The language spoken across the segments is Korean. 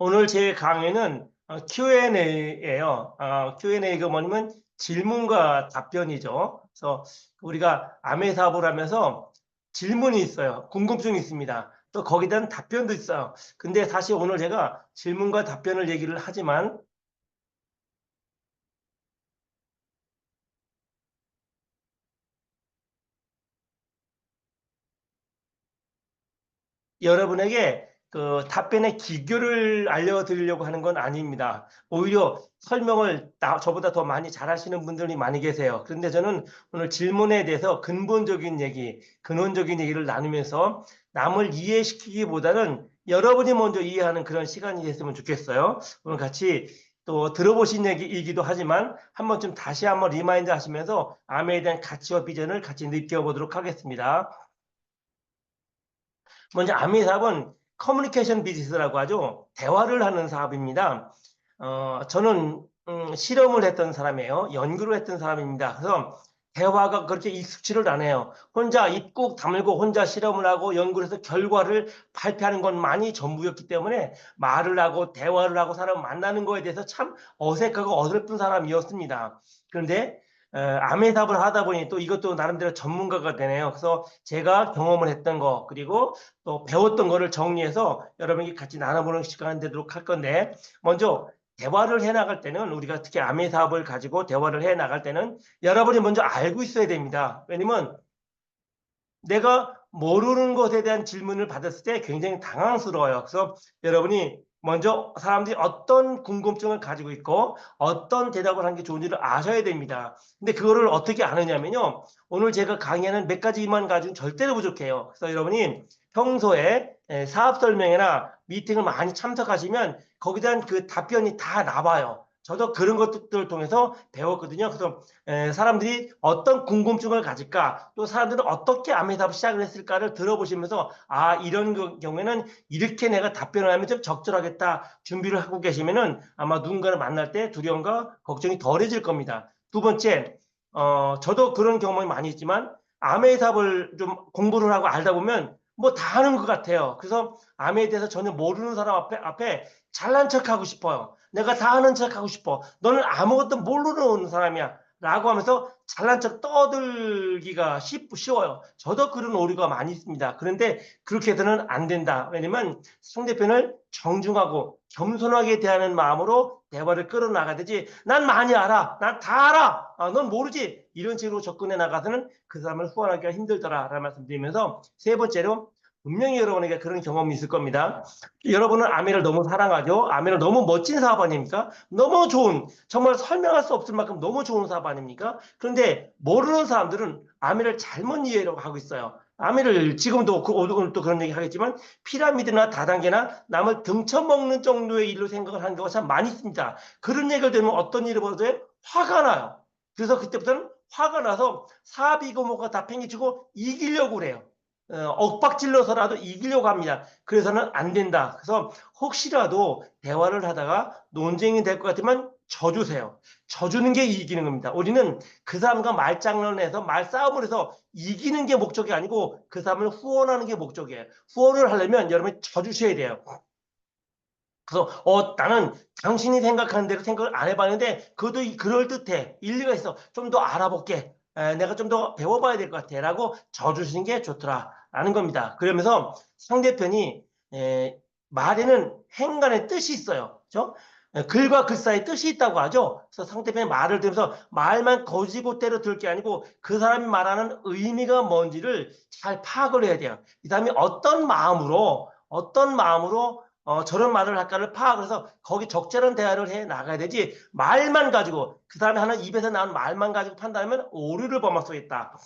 오늘 제 강의는 Q&A예요. Q&A가 뭐냐면 질문과 답변이죠. 그래서 우리가 암의 사업을 하면서 질문이 있어요. 궁금증이 있습니다. 또 거기에 대한 답변도 있어요. 근데 사실 오늘 제가 질문과 답변을 얘기를 하지만 여러분에게 그 답변의 기교를 알려드리려고 하는 건 아닙니다. 오히려 설명을 저보다 더 많이 잘하시는 분들이 많이 계세요. 그런데 저는 오늘 질문에 대해서 근본적인 얘기, 근원적인 얘기를 나누면서 남을 이해시키기보다는 여러분이 먼저 이해하는 그런 시간이 됐으면 좋겠어요. 오늘 같이 또 들어보신 얘기이기도 하지만 한 번쯤 다시 한번 리마인드 하시면서 암에 대한 가치와 비전을 같이 느껴보도록 하겠습니다. 먼저 아미 사업은 커뮤니케이션 비즈니스라고 하죠. 대화를 하는 사업입니다. 저는 실험을 했던 사람이에요. 연구를 했던 사람입니다. 그래서 대화가 그렇게 익숙지를 않아요. 혼자 입 꾹 다물고 혼자 실험을 하고 연구를 해서 결과를 발표하는 것만이 전부였기 때문에 말을 하고 대화를 하고 사람을 만나는 거에 대해서 참 어색하고 어설픈 사람이었습니다. 그런데 암의 답을 하다 보니 또 이것도 나름대로 전문가가 되네요. 그래서 제가 경험을 했던 거 그리고 또 배웠던 거를 정리해서 여러분이 같이 나눠보는 시간 되도록 할 건데 먼저 대화를 해 나갈 때는 우리가 특히 암의 사업을 가지고 대화를 해 나갈 때는 여러분이 먼저 알고 있어야 됩니다. 왜냐면 내가 모르는 것에 대한 질문을 받았을 때 굉장히 당황스러워요. 그래서 여러분이 먼저 사람들이 어떤 궁금증을 가지고 있고 어떤 대답을 하는 게 좋은지를 아셔야 됩니다. 근데 그거를 어떻게 아느냐면요. 오늘 제가 강의하는 몇 가지만 가지고는 절대로 부족해요. 그래서 여러분이 평소에 사업 설명회나 미팅을 많이 참석하시면 거기에 대한 그 답변이 다 나와요. 저도 그런 것들을 통해서 배웠거든요. 그래서 사람들이 어떤 궁금증을 가질까 또 사람들은 어떻게 암의 답을 시작을 했을까를 들어보시면서 아 이런 경우에는 이렇게 내가 답변을 하면 좀 적절하겠다 준비를 하고 계시면은 아마 누군가를 만날 때 두려움과 걱정이 덜해질 겁니다. 두 번째 저도 그런 경험이 많이 있지만 암의 답을 좀 공부를 하고 알다 보면 뭐 다 아는 것 같아요. 그래서 암에 대해서 전혀 모르는 사람 앞에 잘난 척하고 싶어요. 내가 다 아는 척하고 싶어. 너는 아무것도 모르는 사람이야. 라고 하면서 잘난 척 떠들기가 쉬워요. 저도 그런 오류가 많이 있습니다. 그런데 그렇게 해서는 안 된다. 왜냐면 상대편을 정중하고 겸손하게 대하는 마음으로 대화를 끌어나가야 되지. 난 많이 알아. 난 다 알아. 넌 모르지. 이런 식으로 접근해 나가서는 그 사람을 후원하기가 힘들더라. 라는 말씀 드리면서 세 번째로 분명히 여러분에게 그런 경험이 있을 겁니다. 여러분은 아미를 너무 사랑하죠. 아미는 너무 멋진 사업 아닙니까? 너무 좋은 정말 설명할 수 없을 만큼 너무 좋은 사업 아닙니까? 그런데 모르는 사람들은 아미를 잘못 이해하려고 하고 있어요. 아미를 지금도 오늘 또 그런 얘기 하겠지만 피라미드나 다단계나 남을 등쳐먹는 정도의 일로 생각을 하는 경우가 참 많이 있습니다. 그런 얘기를 들으면 어떤 일이 벌어져요? 화가 나요. 그래서 그때부터는 화가 나서 사비고 뭐가 다 팽개치고 이기려고 그래요. 엇박질러서라도 이기려고 합니다. 그래서는 안 된다. 그래서 혹시라도 대화를 하다가 논쟁이 될 것 같으면 져주세요. 져주는 게 이기는 겁니다. 우리는 그 사람과 말장난을 해서 말싸움을 해서 이기는 게 목적이 아니고 그 사람을 후원하는 게 목적이에요. 후원을 하려면 여러분이 져주셔야 돼요. 그래서 나는 당신이 생각하는 대로 생각을 안 해봤는데 그것도 그럴듯해. 일리가 있어. 좀 더 알아볼게. 내가 좀 더 배워봐야 될 것 같아. 라고 져주시는 게 좋더라. 라는 겁니다. 그러면서 상대편이 말에는 행간의 뜻이 있어요. 그죠? 글과 글 사이에 뜻이 있다고 하죠. 그래서 상대편의 말을 들으면서 말만 거지고대로 들을 게 아니고 그 사람이 말하는 의미가 뭔지를 잘 파악을 해야 돼요. 이 사람이 어떤 마음으로 저런 말을 할까를 파악을 해서 거기 적절한 대화를 해 나가야 되지 말만 가지고 그 사람이 하는 입에서 나오는 말만 가지고 판단하면 오류를 범할 수 있다.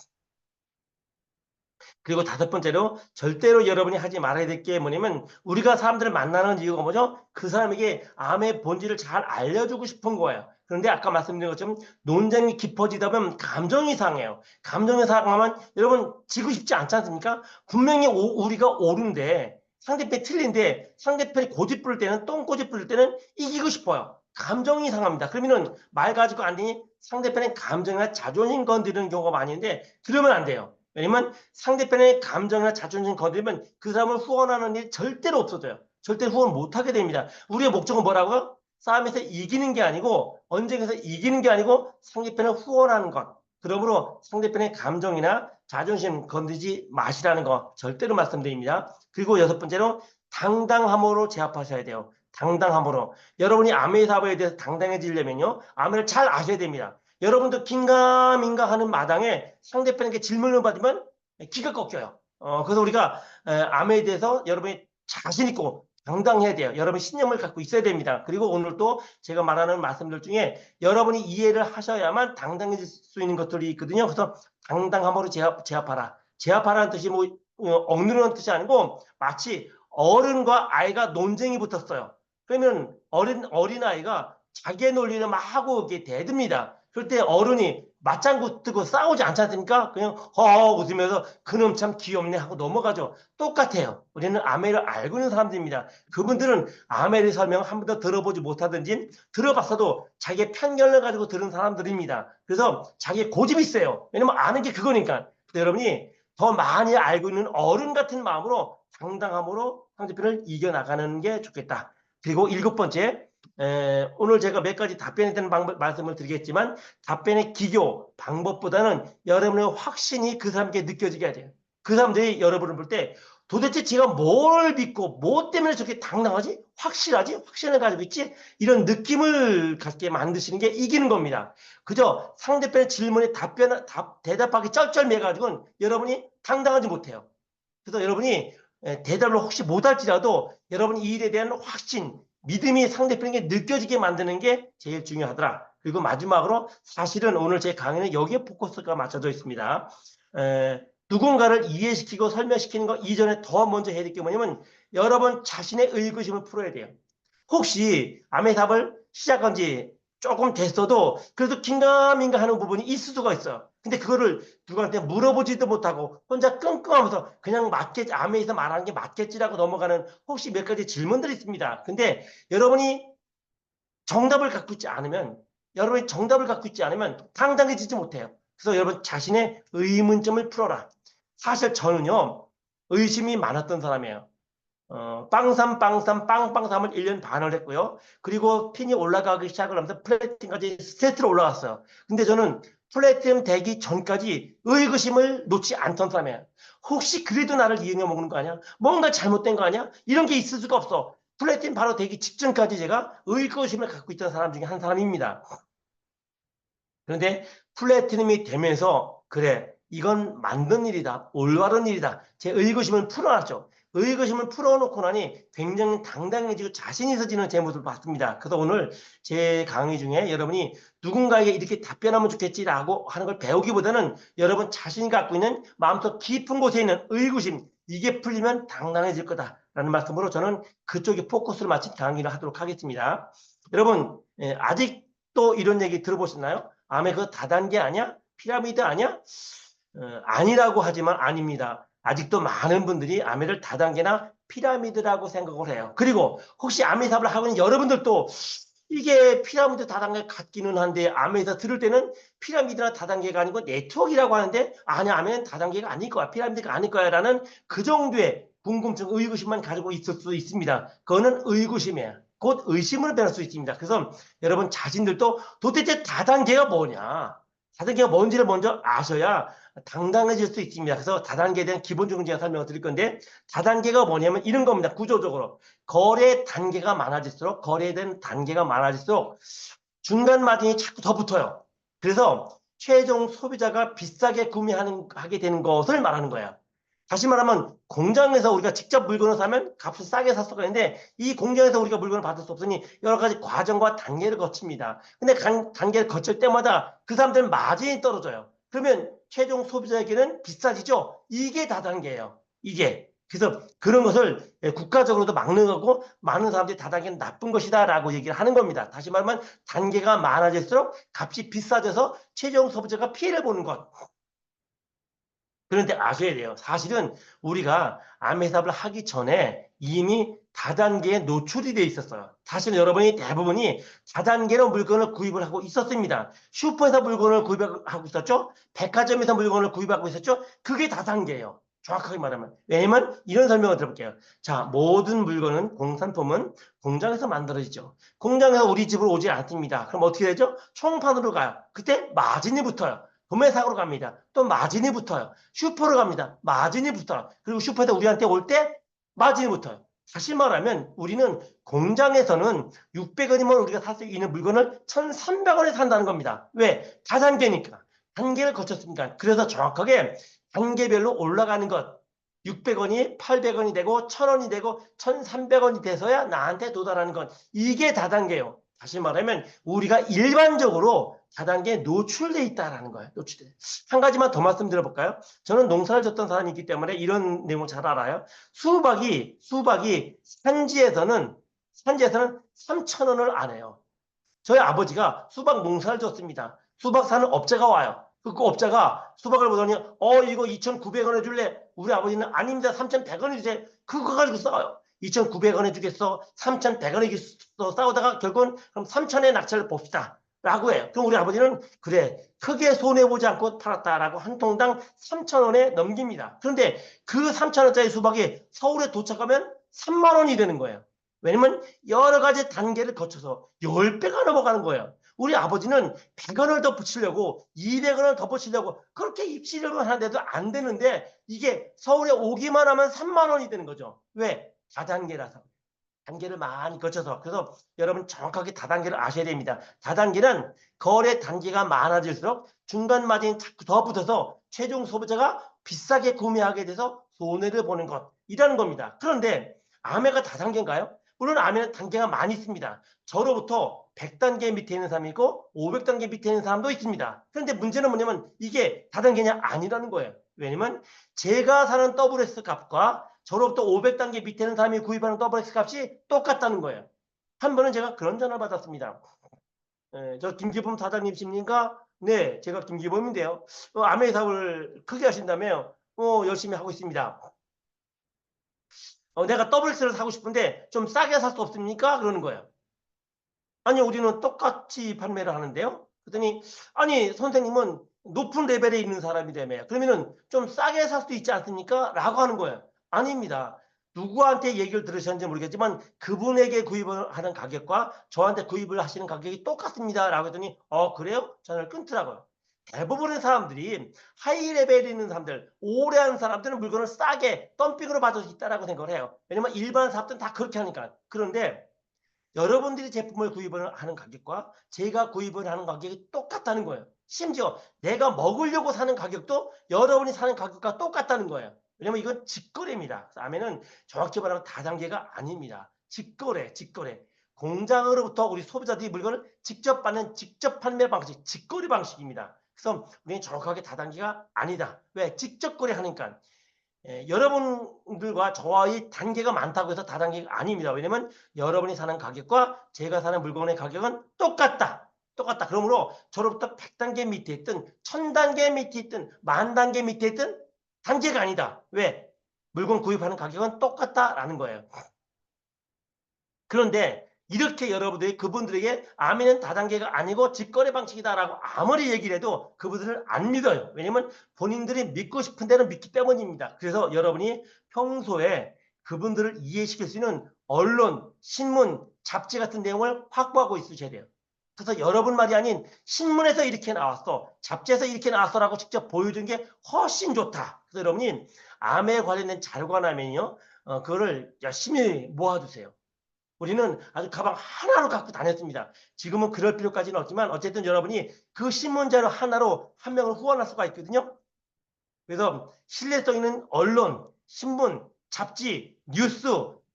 그리고 다섯 번째로 절대로 여러분이 하지 말아야 될 게 뭐냐면 우리가 사람들을 만나는 이유가 뭐죠? 그 사람에게 암의 본질을 잘 알려주고 싶은 거예요. 그런데 아까 말씀드린 것처럼 논쟁이 깊어지다 보면 감정이 상해요. 감정이 상하면 여러분 지고 싶지 않지 않습니까? 분명히 우리가 옳은데 상대편이 틀린데 상대편이 고집 부릴 때는 똥꼬집 부릴 때는 이기고 싶어요. 감정이 상합니다. 그러면은 말 가지고 안 되니 상대편의 감정이나 자존심 건드리는 경우가 많이 있는데 그러면 안 돼요. 왜냐면 상대편의 감정이나 자존심 건드리면 그 사람을 후원하는 일이 절대로 없어져요. 절대 후원 못하게 됩니다. 우리의 목적은 뭐라고요? 싸움에서 이기는 게 아니고 언쟁에서 이기는 게 아니고 상대편을 후원하는 것. 그러므로 상대편의 감정이나 자존심 건드리지 마시라는 거 절대로 말씀드립니다. 그리고 여섯 번째로 당당함으로 제압하셔야 돼요. 당당함으로. 여러분이 아메이 사업에 대해서 당당해지려면요. 아메를 잘 아셔야 됩니다. 여러분도 긴가민가 하는 마당에 상대편에게 질문을 받으면 기가 꺾여요. 그래서 우리가 아메에 대해서 여러분이 자신 있고 당당해야 돼요. 여러분 신념을 갖고 있어야 됩니다. 그리고 오늘 또 제가 말하는 말씀들 중에 여러분이 이해를 하셔야만 당당해질 수 있는 것들이 있거든요. 그래서 당당함으로 제압하라. 제압하라는 뜻이 뭐 억누르는 뜻이 아니고 마치 어른과 아이가 논쟁이 붙었어요. 그러면 어린아이가 자기의 논리를 막 하고 이렇게 대듭니다. 그럴 때 어른이 맞장구 뜨고 싸우지 않지 않습니까? 그냥 허허 웃으면서 그놈 참 귀엽네 하고 넘어가죠. 똑같아요. 우리는 아메를 알고 있는 사람들입니다. 그분들은 아메의 설명을 한 번도 들어보지 못하든지 들어봤어도 자기의 편견을 가지고 들은 사람들입니다. 그래서 자기의 고집이 있어요. 왜냐면 아는 게 그거니까. 여러분이 더 많이 알고 있는 어른 같은 마음으로 당당함으로 상대편을 이겨나가는 게 좋겠다. 그리고 일곱 번째, 오늘 제가 몇 가지 답변에 대한 말씀을 드리겠지만 답변의 기교, 방법보다는 여러분의 확신이 그 사람에게 느껴지게 해야 돼요. 그 사람들이 여러분을 볼 때 도대체 제가 뭘 믿고 뭐 때문에 저렇게 당당하지? 확실하지? 확신을 가지고 있지? 이런 느낌을 갖게 만드시는 게 이기는 겁니다. 그저 상대편의 질문에 대답하기 쩔쩔매가지고는 여러분이 당당하지 못해요. 그래서 여러분이 대답을 혹시 못할지라도 여러분 이 일에 대한 확신, 믿음이 상대편에게 느껴지게 만드는 게 제일 중요하더라. 그리고 마지막으로 사실은 오늘 제 강의는 여기에 포커스가 맞춰져 있습니다. 누군가를 이해시키고 설명시키는 거 이전에 더 먼저 해야 될 게 뭐냐면 여러분 자신의 의구심을 풀어야 돼요. 혹시 아메답을 시작한 지 조금 됐어도 그래도 긴가민가 하는 부분이 있을 수가 있어요. 근데 그거를 누구한테 물어보지도 못하고 혼자 끙끙하면서 그냥 맞겠지, 아메에서 말하는 게 맞겠지라고 넘어가는 혹시 몇 가지 질문들이 있습니다. 근데 여러분이 정답을 갖고 있지 않으면 당당해지지 못해요. 그래서 여러분 자신의 의문점을 풀어라. 사실 저는요 의심이 많았던 사람이에요. 빵삼을 1년 반을 했고요. 그리고 핀이 올라가기 시작을 하면서 플래티넘까지 세트로 올라갔어요. 근데 저는 플래티넘 되기 전까지 의구심을 놓지 않던 사람이에요. 혹시 그래도 나를 이용해 먹는 거 아니야? 뭔가 잘못된 거 아니야? 이런 게 있을 수가 없어. 플래티넘 바로 되기 직전까지 제가 의구심을 갖고 있던 사람 중에 한 사람입니다. 그런데 플래티넘이 되면서 그래 이건 만든 일이다. 올바른 일이다. 제 의구심을 풀어놨죠. 의구심을 풀어놓고 나니 굉장히 당당해지고 자신 있어지는 제 모습을 봤습니다. 그래서 오늘 제 강의 중에 여러분이 누군가에게 이렇게 답변하면 좋겠지라고 하는 걸 배우기보다는 여러분 자신이 갖고 있는 마음속 깊은 곳에 있는 의구심 이게 풀리면 당당해질 거다라는 말씀으로 저는 그쪽에 포커스를 맞춘 강의를 하도록 하겠습니다. 여러분 아직도 이런 얘기 들어보셨나요? 아메 그거 다단계 아니야? 피라미드 아니야? 아니라고 하지만 아닙니다. 아직도 많은 분들이 아메를 다단계나 피라미드라고 생각을 해요. 그리고 혹시 아메 사업을 하고 있는 여러분들도 이게 피라미드 다단계 같기는 한데 아메에서 들을 때는 피라미드나 다단계가 아니고 네트워크라고 하는데 아니야 아메는 다단계가 아닐 거야. 피라미드가 아닐 거야 라는 그 정도의 궁금증, 의구심만 가지고 있을 수 있습니다. 그거는 의구심이에요. 곧 의심으로 변할 수 있습니다. 그래서 여러분 자신들도 도대체 다단계가 뭐냐? 다단계가 뭔지를 먼저 아셔야 당당해질 수 있습니다. 그래서 다단계에 대한 기본적인 제가 설명을 드릴 건데 다단계가 뭐냐면 이런 겁니다. 구조적으로. 거래 단계가 많아질수록 거래된 단계가 많아질수록 중간 마진이 자꾸 더 붙어요. 그래서 최종 소비자가 비싸게 구매하게 되는 것을 말하는 거예요. 다시 말하면 공장에서 우리가 직접 물건을 사면 값을 싸게 살 수가 있는데 이 공장에서 우리가 물건을 받을 수 없으니 여러 가지 과정과 단계를 거칩니다. 근데 단계를 거칠 때마다 그 사람들은 마진이 떨어져요. 그러면 최종 소비자에게는 비싸지죠? 이게 다단계예요. 이게. 그래서 그런 것을 국가적으로도 막는 거고 많은 사람들이 다단계는 나쁜 것이다 라고 얘기를 하는 겁니다. 다시 말하면 단계가 많아질수록 값이 비싸져서 최종 소비자가 피해를 보는 것. 그런데 아셔야 돼요. 사실은 우리가 암해삽을 하기 전에 이미 다단계에 노출이 되어 있었어요. 사실 여러분이 대부분이 다단계로 물건을 구입을 하고 있었습니다. 슈퍼에서 물건을 구입하고 있었죠. 백화점에서 물건을 구입하고 있었죠. 그게 다단계예요. 정확하게 말하면. 왜냐면 이런 설명을 들어볼게요. 자, 모든 물건은 공산품은 공장에서 만들어지죠. 공장에서 우리 집으로 오지 않습니다. 그럼 어떻게 되죠? 총판으로 가요. 그때 마진이 붙어요. 도매상으로 갑니다. 또 마진이 붙어요. 슈퍼로 갑니다. 마진이 붙어요. 그리고 슈퍼에서 우리한테 올 때 마진이 붙어요. 다시 말하면 우리는 공장에서는 600원이면 우리가 살 수 있는 물건을 1,300원에 산다는 겁니다. 왜? 다단계니까. 단계를 거쳤습니다. 그래서 정확하게 단계별로 올라가는 것. 600원이 800원이 되고 1,000원이 되고 1,300원이 돼서야 나한테 도달하는 것. 이게 다단계예요. 다시 말하면 우리가 일반적으로 다단계에 노출돼 있다라는 거예요. 노출돼. 한 가지만 더 말씀드려볼까요? 저는 농사를 졌던 사람이기 때문에 이런 내용을 잘 알아요. 수박이 산지에서는 3,000원을 안 해요. 저희 아버지가 수박 농사를 졌습니다. 수박 사는 업자가 와요. 그 업자가 수박을 보더니 이거 2,900원에 줄래? 우리 아버지는 아닙니다. 3,100원에 주세요. 그거 가지고 싸워요. 2,900원에 주겠어. 3,100원에 주겠어. 싸우다가 결국은 그럼 3,000원에 낙찰을 봅시다. 라고 해요. 그럼 우리 아버지는 그래 크게 손해보지 않고 팔았다라고 한 통당 3,000원에 넘깁니다. 그런데 그 3,000원짜리 수박이 서울에 도착하면 3만 원이 되는 거예요. 왜냐면 여러 가지 단계를 거쳐서 10배가 넘어가는 거예요. 우리 아버지는 100원을 더 붙이려고 200원을 더 붙이려고 그렇게 입시력을 하는데도 안 되는데 이게 서울에 오기만 하면 3만 원이 되는 거죠. 왜? 다단계라서. 단계를 많이 거쳐서. 그래서 여러분 정확하게 다단계를 아셔야 됩니다. 다단계는 거래 단계가 많아질수록 중간 마진이 자꾸 더 붙어서 최종 소비자가 비싸게 구매하게 돼서 손해를 보는 것이라는 겁니다. 그런데 아메가 다단계인가요? 물론 아메는 단계가 많이 있습니다. 저로부터 100단계 밑에 있는 사람이 있고 500단계 밑에 있는 사람도 있습니다. 그런데 문제는 뭐냐면 이게 다단계냐 아니라는 거예요. 왜냐면 제가 사는 WS 값과 저로부터 500단계 밑에 있는 사람이 구입하는 WS 값이 똑같다는 거예요. 한 번은 제가 그런 전화를 받았습니다. 저 김기범 사장님이십니까? 네, 제가 김기범인데요. 아메 사업을 크게 하신다며 열심히 하고 있습니다. 내가 WS를 사고 싶은데 좀 싸게 살 수 없습니까? 그러는 거예요. 아니 우리는 똑같이 판매를 하는데요. 그랬더니 아니 선생님은 높은 레벨에 있는 사람이라며 그러면은 좀 싸게 살 수도 있지 않습니까? 라고 하는 거예요. 아닙니다. 누구한테 얘기를 들으셨는지 모르겠지만 그분에게 구입을 하는 가격과 저한테 구입을 하시는 가격이 똑같습니다. 라고 했더니 그래요? 전화를 끊더라고요. 대부분의 사람들이 하이 레벨에 있는 사람들, 오래 하는 사람들은 물건을 싸게 덤핑으로 받을 수 있다고 생각을 해요. 왜냐면 일반 사업들은 다 그렇게 하니까. 그런데 여러분들이 제품을 구입을 하는 가격과 제가 구입을 하는 가격이 똑같다는 거예요. 심지어 내가 먹으려고 사는 가격도 여러분이 사는 가격과 똑같다는 거예요. 왜냐면 이건 직거래입니다. 아멘은 정확히 말하면 다단계가 아닙니다. 직거래. 공장으로부터 우리 소비자들이 물건을 직접 받는 직접 판매 방식, 직거래 방식입니다. 그래서 우리는 정확하게 다단계가 아니다. 왜? 직접 거래하니까. 여러분들과 저와의 단계가 많다고 해서 다단계가 아닙니다. 왜냐면 여러분이 사는 가격과 제가 사는 물건의 가격은 똑같다. 그러므로 저로부터 100단계 밑에 있든 1000단계 밑에 있든 10,000단계 밑에 있든 단계가 아니다. 왜? 물건 구입하는 가격은 똑같다라는 거예요. 그런데 이렇게 여러분들이 그분들에게 아멘은 다단계가 아니고 직거래 방식이다라고 아무리 얘기를 해도 그분들은 안 믿어요. 왜냐면 본인들이 믿고 싶은 대로 믿기 때문입니다. 그래서 여러분이 평소에 그분들을 이해시킬 수 있는 언론, 신문, 잡지 같은 내용을 확보하고 있으셔야 돼요. 그래서 여러분 말이 아닌 신문에서 이렇게 나왔어, 잡지에서 이렇게 나왔어라고 직접 보여준 게 훨씬 좋다. 그래서 여러분이 암에 관련된 자료가 나면요, 그거를 열심히 모아두세요. 우리는 아주 가방 하나로 갖고 다녔습니다. 지금은 그럴 필요까지는 없지만 어쨌든 여러분이 그 신문자료 하나로 한 명을 후원할 수가 있거든요. 그래서 신뢰성 있는 언론, 신문, 잡지, 뉴스,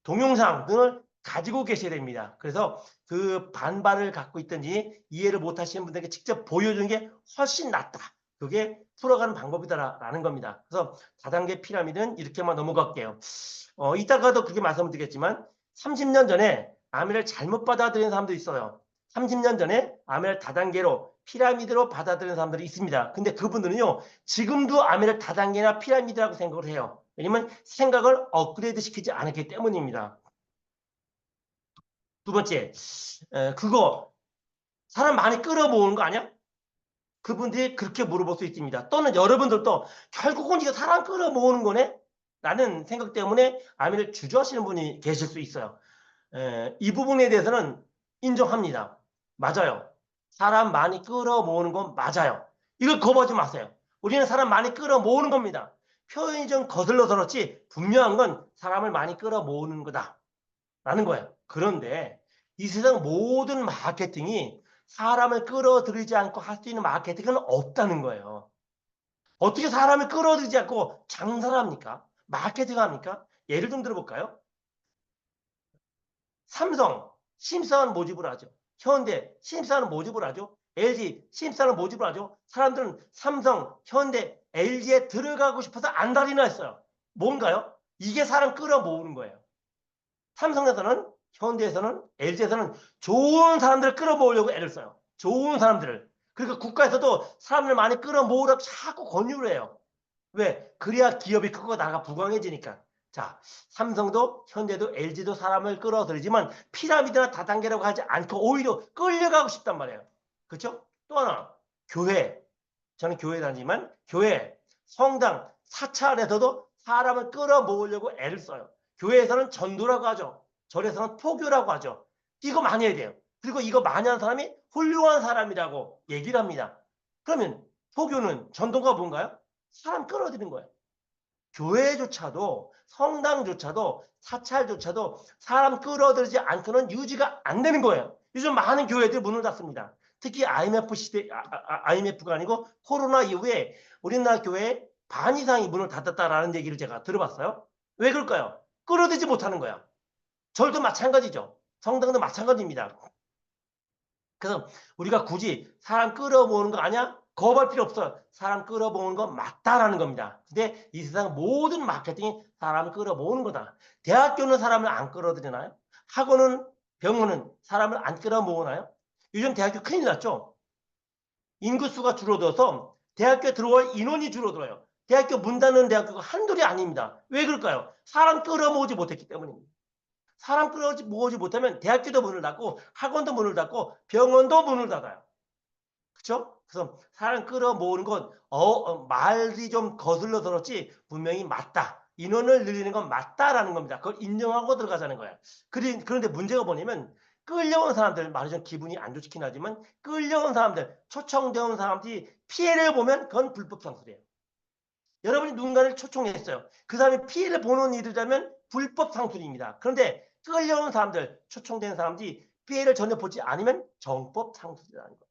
동영상 등을 가지고 계셔야 됩니다. 그래서 그 반발을 갖고 있든지 이해를 못하시는 분들에게 직접 보여주는 게 훨씬 낫다. 그게 풀어가는 방법이다라는 겁니다. 그래서 다단계 피라미드는 이렇게만 넘어갈게요. 이따가도 그렇게 말씀을 드리겠지만 30년 전에 아멘을 잘못 받아들이는 사람도 있어요. 30년 전에 아멘을 다단계로 피라미드로 받아들이는 사람들이 있습니다. 근데 그분들은요, 지금도 아멘을 다단계나 피라미드라고 생각을 해요. 왜냐면 생각을 업그레이드 시키지 않았기 때문입니다. 두 번째, 그거 사람 많이 끌어모으는 거 아니야? 그분들이 그렇게 물어볼 수 있습니다. 또는 여러분들도 결국은 이거 사람 끌어모으는 거네? 라는 생각 때문에 아멘을 주저하시는 분이 계실 수 있어요. 이 부분에 대해서는 인정합니다. 맞아요. 사람 많이 끌어모으는 건 맞아요. 이걸 거부하지 마세요. 우리는 사람 많이 끌어모으는 겁니다. 표현이 좀 거슬러서 그렇지 분명한 건 사람을 많이 끌어모으는 거다 라는 거예요. 그런데 이 세상 모든 마케팅이 사람을 끌어들이지 않고 할 수 있는 마케팅은 없다는 거예요. 어떻게 사람을 끌어들이지 않고 장사를 합니까? 마케팅을 합니까? 예를 좀 들어볼까요? 삼성, 신입사원 모집을 하죠. 현대, 신입사원 모집을 하죠. LG, 신입사원 모집을 하죠. 사람들은 삼성, 현대, LG에 들어가고 싶어서 안달이나 했어요. 뭔가요? 이게 사람 끌어모으는 거예요. 삼성에서는, 현대에서는, LG에서는 좋은 사람들을 끌어모으려고 애를 써요. 좋은 사람들을. 그러니까 국가에서도 사람을 많이 끌어모으라고 자꾸 권유를 해요. 왜? 그래야 기업이 크고 나라가 부강해지니까. 자, 삼성도 현대도 LG도 사람을 끌어들이지만 피라미드나 다단계라고 하지 않고 오히려 끌려가고 싶단 말이에요. 그렇죠? 또 하나, 교회. 저는 교회 다니지만 교회, 성당, 사찰에서도 사람을 끌어모으려고 애를 써요. 교회에서는 전도라고 하죠. 절에서는 포교라고 하죠. 이거 많이 해야 돼요. 그리고 이거 많이 하는 사람이 훌륭한 사람이라고 얘기를 합니다. 그러면 포교는 전도가 뭔가요? 사람 끌어들이는 거예요. 교회조차도 성당조차도 사찰조차도 사람 끌어들이지 않고는 유지가 안 되는 거예요. 요즘 많은 교회들 문을 닫습니다. 특히 IMF 시대, IMF가 아니고 코로나 이후에 우리나라 교회 반 이상이 문을 닫았다라는 얘기를 제가 들어봤어요. 왜 그럴까요? 끌어들이지 못하는 거야. 절도 마찬가지죠. 성당도 마찬가지입니다. 그래서 우리가 굳이 사람 끌어모으는 거 아니야? 거부할 필요 없어. 사람 끌어모으는 건 맞다라는 겁니다. 근데 이 세상 모든 마케팅이 사람을 끌어모으는 거다. 대학교는 사람을 안 끌어들이나요? 학원은, 병원은 사람을 안 끌어모으나요? 요즘 대학교 큰일 났죠? 인구수가 줄어들어서 대학교에 들어올 인원이 줄어들어요. 대학교 문 닫는 대학교가 한둘이 아닙니다. 왜 그럴까요? 사람 끌어모으지 못했기 때문입니다. 사람 끌어모으지 못하면 대학교도 문을 닫고 학원도 문을 닫고 병원도 문을 닫아요. 그렇죠? 그래서 사람 끌어모으는 건 말이 좀 거슬러서 그렇지 분명히 맞다. 인원을 늘리는 건 맞다라는 겁니다. 그걸 인정하고 들어가자는 거예요. 그런데 문제가 뭐냐면 끌려온 사람들, 말이 좀 기분이 안 좋긴 하지만 끌려온 사람들, 초청되어 온 사람들이 피해를 보면 그건 불법 상술이에요. 여러분이 누군가를 초청했어요. 그 사람이 피해를 보는 일이라면 불법 상술입니다. 그런데 끌려온 사람들, 초청된 사람들이 피해를 전혀 보지 않으면 정법 상술이라는 거예요.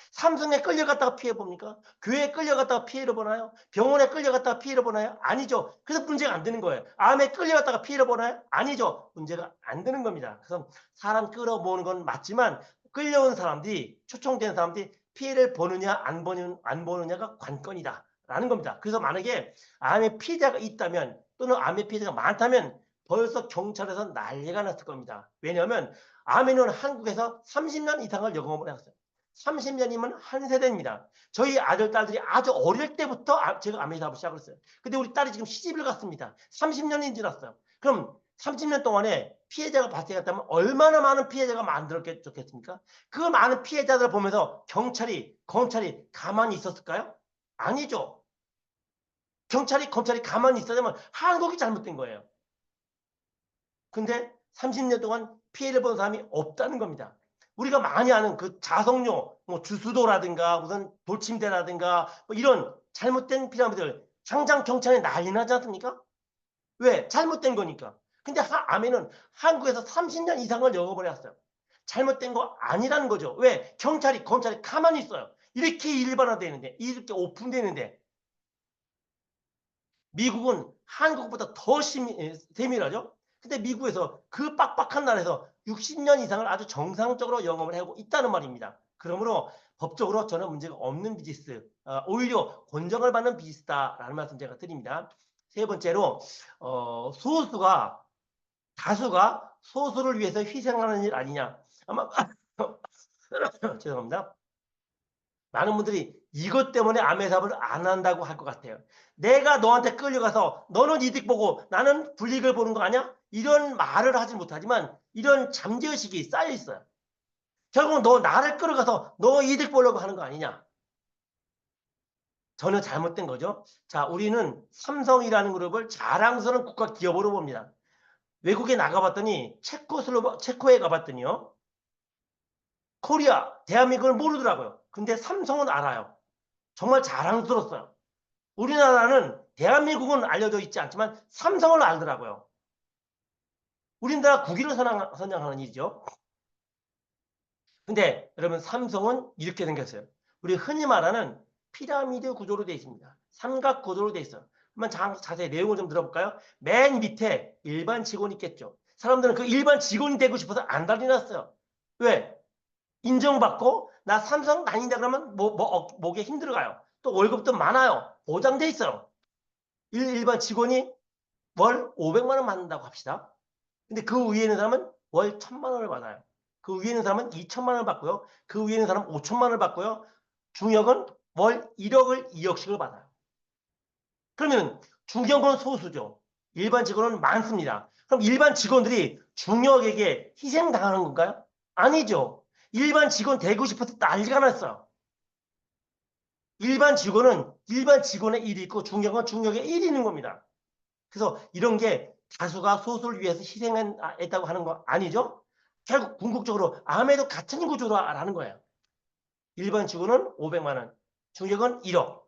삼성에 끌려갔다가 피해 봅니까? 교회에 끌려갔다가 피해를 보나요? 병원에 끌려갔다가 피해를 보나요? 아니죠. 그래서 문제가 안 되는 거예요. 암에 끌려갔다가 피해를 보나요? 아니죠. 문제가 안 되는 겁니다. 그래서 사람 끌어모으는 건 맞지만 끌려온 사람들이, 초청된 사람들이 피해를 보느냐 안 보느냐가 관건이다 라는 겁니다. 그래서 만약에 암의 피해자가 있다면 또는 암의 피해자가 많다면 벌써 경찰에서 난리가 났을 겁니다. 왜냐하면 암에는 한국에서 30년 이상을 경험을 했어요. 30년이면 한 세대입니다. 저희 아들, 딸들이 아주 어릴 때부터 제가 암의 사업을 시작을 했어요. 근데 우리 딸이 지금 시집을 갔습니다. 30년이 지났어요. 그럼 30년 동안에 피해자가 발생했다면 얼마나 많은 피해자가 만들었겠습니까? 그 많은 피해자들을 보면서 경찰이, 검찰이 가만히 있었을까요? 아니죠. 경찰이, 검찰이 가만히 있어야면 한국이 잘못된 거예요. 근데 30년 동안 피해를 본 사람이 없다는 겁니다. 우리가 많이 아는 그 자석료, 뭐 주수도라든가 무슨 돌침대라든가 뭐 이런 잘못된 피라미드를 당장 경찰에 난리 나지 않습니까? 왜? 잘못된 거니까. 근데 아멘은 한국에서 30년 이상을 영업을 해왔어요. 잘못된 거 아니라는 거죠. 왜? 경찰이, 검찰이 가만히 있어요. 이렇게 일반화되는데, 이렇게 오픈되는데, 미국은 한국보다 더 세밀하죠? 근데 미국에서 그 빡빡한 나라에서 60년 이상을 아주 정상적으로 영업을 하고 있다는 말입니다. 그러므로 법적으로 전혀 문제가 없는 비즈니스, 오히려 권정을 받는 비즈니스다라는 말씀 제가 드립니다. 세 번째로 소수가 다수가 소수를 위해서 희생하는 일 아니냐. 아마 죄송합니다. 많은 분들이 이것 때문에 암의 사업을 안 한다고 할 것 같아요. 내가 너한테 끌려가서 너는 이득 보고 나는 불이익을 보는 거 아니야? 이런 말을 하지 못하지만 이런 잠재의식이 쌓여 있어요. 결국 너 나를 끌어가서 너 이득 보려고 하는 거 아니냐? 전혀 잘못된 거죠. 자, 우리는 삼성이라는 그룹을 자랑스러운 국가 기업으로 봅니다. 외국에 나가봤더니 체코에 가봤더니요. 코리아, 대한민국을 모르더라고요. 근데 삼성은 알아요. 정말 자랑스러웠어요. 우리나라는 대한민국은 알려져 있지 않지만 삼성을 알더라고요. 우리나라 국위를 선양하는 일이죠. 근데 여러분 삼성은 이렇게 생겼어요. 우리 흔히 말하는 피라미드 구조로 되어 있습니다. 삼각 구조로 되어 있어요. 한번 자세히 내용을 좀 들어볼까요? 맨 밑에 일반 직원이 있겠죠. 사람들은 그 일반 직원이 되고 싶어서 안 다니났어요. 왜? 인정받고 나 삼성 다닌다 그러면 목에 힘들어가요. 또 월급도 많아요. 보장돼 있어요. 일반 직원이 월 500만 원 받는다고 합시다. 근데 그 위에 있는 사람은 월 1000만 원을 받아요. 그 위에 있는 사람은 2천만 원을 받고요. 그 위에 있는 사람은 5천만 원을 받고요. 중역은 월 1억을 2억씩을 받아요. 그러면 중역은 소수죠. 일반 직원은 많습니다. 그럼 일반 직원들이 중역에게 희생당하는 건가요? 아니죠. 일반 직원 되고 싶어서 난리가 났어요. 일반 직원은 일반 직원의 일이 있고 중역은 중역의 일이 있는 겁니다. 그래서 이런 게 다수가 소수를 위해서 희생했다고 하는 거 아니죠? 결국 궁극적으로 암에도 같은 구조라는 거예요. 일반 직원은 500만 원, 중역은 1억.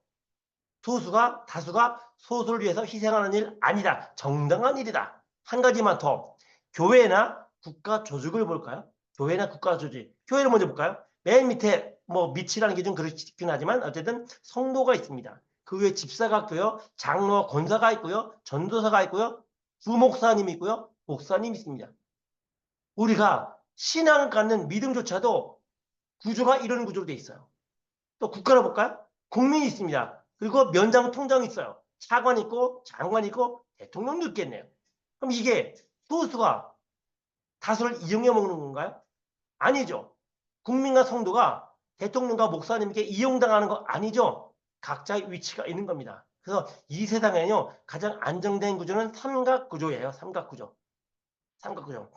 다수가 소수를 위해서 희생하는 일 아니다. 정당한 일이다. 한 가지만 더. 교회나 국가 조직을 볼까요? 교회나 국가 조직. 교회를 먼저 볼까요? 맨 밑에 뭐 밑이라는 게 좀 그렇긴 하지만 어쨌든 성도가 있습니다. 그 위에 집사가 있고요. 장로, 권사가 있고요. 전도사가 있고요. 부목사님이 있고요. 목사님이 있습니다. 우리가 신앙을 갖는 믿음조차도 구조가 이런 구조로 되어 있어요. 또 국가를 볼까요? 국민이 있습니다. 그리고 면장 통장이 있어요. 차관 있고 장관 있고 대통령도 있겠네요. 그럼 이게 소수가 다수를 이용해 먹는 건가요? 아니죠. 국민과 성도가 대통령과 목사님께 이용당하는 거 아니죠. 각자의 위치가 있는 겁니다. 그래서 이 세상에는요 가장 안정된 구조는 삼각구조예요. 삼각구조. 삼각구조.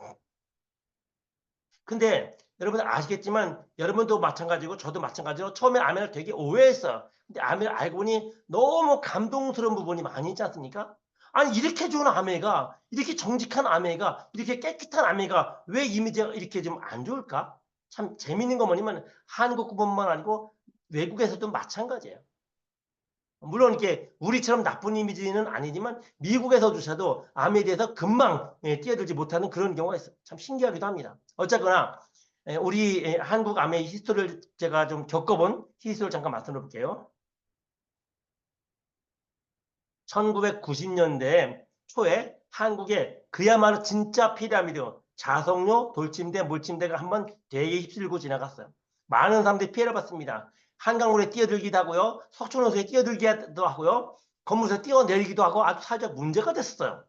근데 여러분 아시겠지만 여러분도 마찬가지고 저도 마찬가지로 처음에 아멘을 되게 오해했어요. 근데 아멘을 알고 보니 너무 감동스러운 부분이 많이 있지 않습니까? 아니 이렇게 좋은 아멘가 이렇게 정직한 아멘가 이렇게 깨끗한 아멘가 왜 이미지가 이렇게 좀 안 좋을까? 참 재밌는 거 뭐냐면 한국뿐만 아니고 외국에서도 마찬가지예요. 물론 이렇게 우리처럼 나쁜 이미지는 아니지만 미국에서조차도 암에 대해서 금방 뛰어들지 못하는 그런 경우가 있어요. 참 신기하기도 합니다. 어쨌거나 우리 한국 암의 히스토리를 제가 좀 겪어본 히스토리를 잠깐 말씀해 볼게요. 1990년대 초에 한국에 그야말로 진짜 피라미드 자석료, 돌침대, 물침대가 한번 되게 휩쓸고 지나갔어요. 많은 사람들이 피해를 봤습니다. 한강물에 뛰어들기도 하고요. 석촌호수에 뛰어들기도 하고요. 건물에서 뛰어내리기도 하고 아주 사회적 문제가 됐었어요.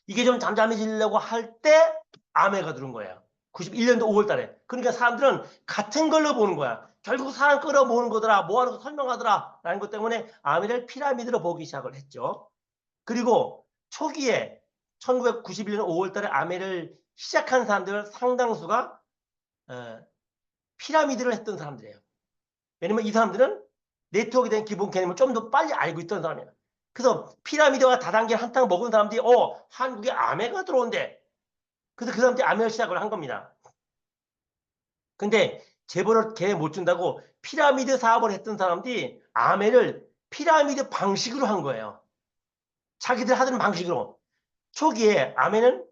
이게 좀 잠잠해지려고 할 때 아메가 들어온 거예요. 91년도 5월 달에. 그러니까 사람들은 같은 걸로 보는 거야. 결국 사람 끌어모으는 거더라. 뭐하는 거 설명하더라. 라는 것 때문에 아메를 피라미드로 보기 시작을 했죠. 그리고 초기에 1991년 5월 달에 아메를 시작한 사람들 상당수가 피라미드를 했던 사람들이에요. 왜냐면 이 사람들은 네트워크에 대한 기본 개념을 좀 더 빨리 알고 있던 사람이에요. 그래서 피라미드와 다단계 한탕 먹은 사람들이 한국에 아메가 들어온대. 그래서 그 사람들이 아메를 시작을 한 겁니다. 근데 재벌을 개 못 준다고 피라미드 사업을 했던 사람들이 아메를 피라미드 방식으로 한 거예요. 자기들 하던 방식으로. 초기에 아메는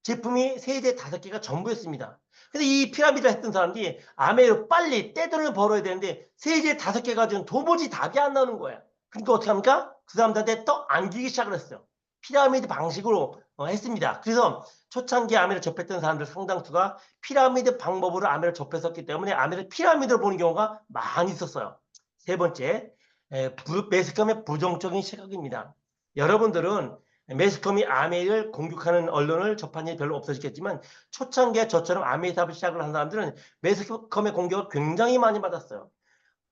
제품이 3대 5개가 전부였습니다. 근데 이 피라미드를 했던 사람들이 아메로 빨리 떼돈을 벌어야 되는데 3개 5개 가지고는 도무지 답이 안 나오는 거예요. 그러니까 어떻게 합니까? 그 사람들한테 또 안기기 시작을 했어요. 피라미드 방식으로 했습니다. 그래서 초창기 아메를 접했던 사람들 상당수가 피라미드 방법으로 아메를 접했었기 때문에 아메를 피라미드로 보는 경우가 많이 있었어요. 세 번째, 매스컴의 부정적인 시각입니다. 여러분들은 매스컴이 아메를 공격하는 언론을 접한 일이 별로 없으시겠지만 초창기에 저처럼 아메 사업을 시작을 한 사람들은 매스컴의 공격을 굉장히 많이 받았어요.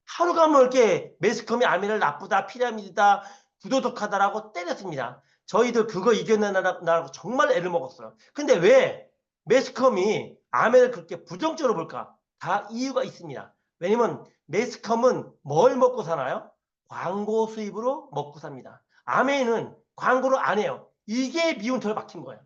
하루가 멀게 매스컴이 아메를 나쁘다, 피라미드다, 부도덕하다라고 때렸습니다. 저희들 그거 이겨내라고 정말 애를 먹었어요. 근데 왜 매스컴이 아메를 그렇게 부정적으로 볼까? 다 이유가 있습니다. 왜냐면 매스컴은 뭘 먹고 사나요? 광고 수입으로 먹고 삽니다. 아메이는 광고를 안 해요. 이게 미운털 박힌 거예요.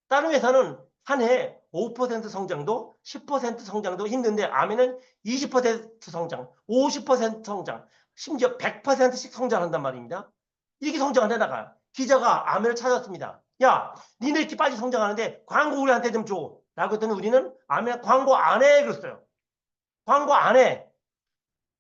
다른 회사는 한 해 5% 성장도 10% 성장도 힘든데 아메는 20% 성장, 50% 성장, 심지어 100%씩 성장한단 말입니다. 이렇게 성장을 해나가요. 기자가 아메를 찾았습니다. 야, 니네 이렇게 빨리 성장하는데 광고 우리한테 좀 줘. 라고 했더니 우리는 아메 광고 안 해. 그랬어요. 광고 안 해.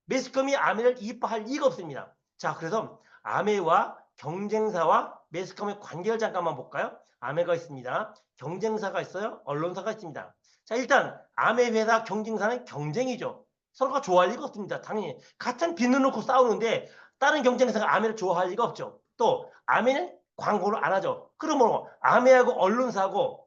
매스컴이 아메를 이뻐할 리가 없습니다. 자, 그래서 아메와 경쟁사와 매스컴의 관계를 잠깐만 볼까요? 아메가 있습니다. 경쟁사가 있어요. 언론사가 있습니다. 자, 일단 아메 회사 경쟁사는 경쟁이죠. 서로가 좋아할 리가 없습니다. 당연히 같은 빚을 놓고 싸우는데 다른 경쟁사가 아메를 좋아할 리가 없죠. 또 아메는 광고를 안 하죠. 그러므로 아메하고 언론사하고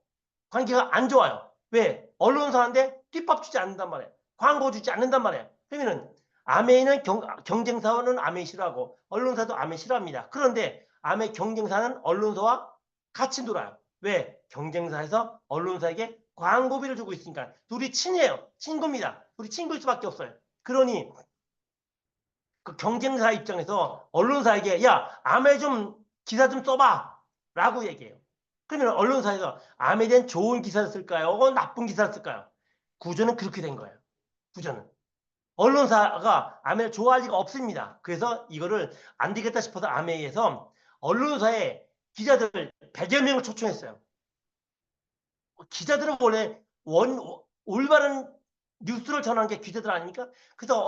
관계가 안 좋아요. 왜? 언론사한테 뒷밥 주지 않는단 말이에요. 광고 주지 않는단 말이에요. 그러면은 아메이는 경쟁사는 아메이 싫어하고 언론사도 아메이 싫어합니다. 그런데 아메 경쟁사는 언론사와 같이 놀아요. 왜? 경쟁사에서 언론사에게 광고비를 주고 있으니까. 둘이 친해요. 친구입니다. 둘이 친구일 수밖에 없어요. 그러니 그 경쟁사 입장에서 언론사에게 야, 아메 좀 기사 좀 써봐 라고 얘기해요. 그러면 언론사에서 아메에 대한 좋은 기사를 쓸까요? 나쁜 기사를 쓸까요? 구조는 그렇게 된 거예요. 구조는. 언론사가 아메를 좋아할 리가 없습니다. 그래서 이거를 안 되겠다 싶어서 아메에서 언론사에 기자들 100여 명을 초청했어요. 기자들은 원래 올바른 뉴스를 전하는 게 기자들 아닙니까? 그래서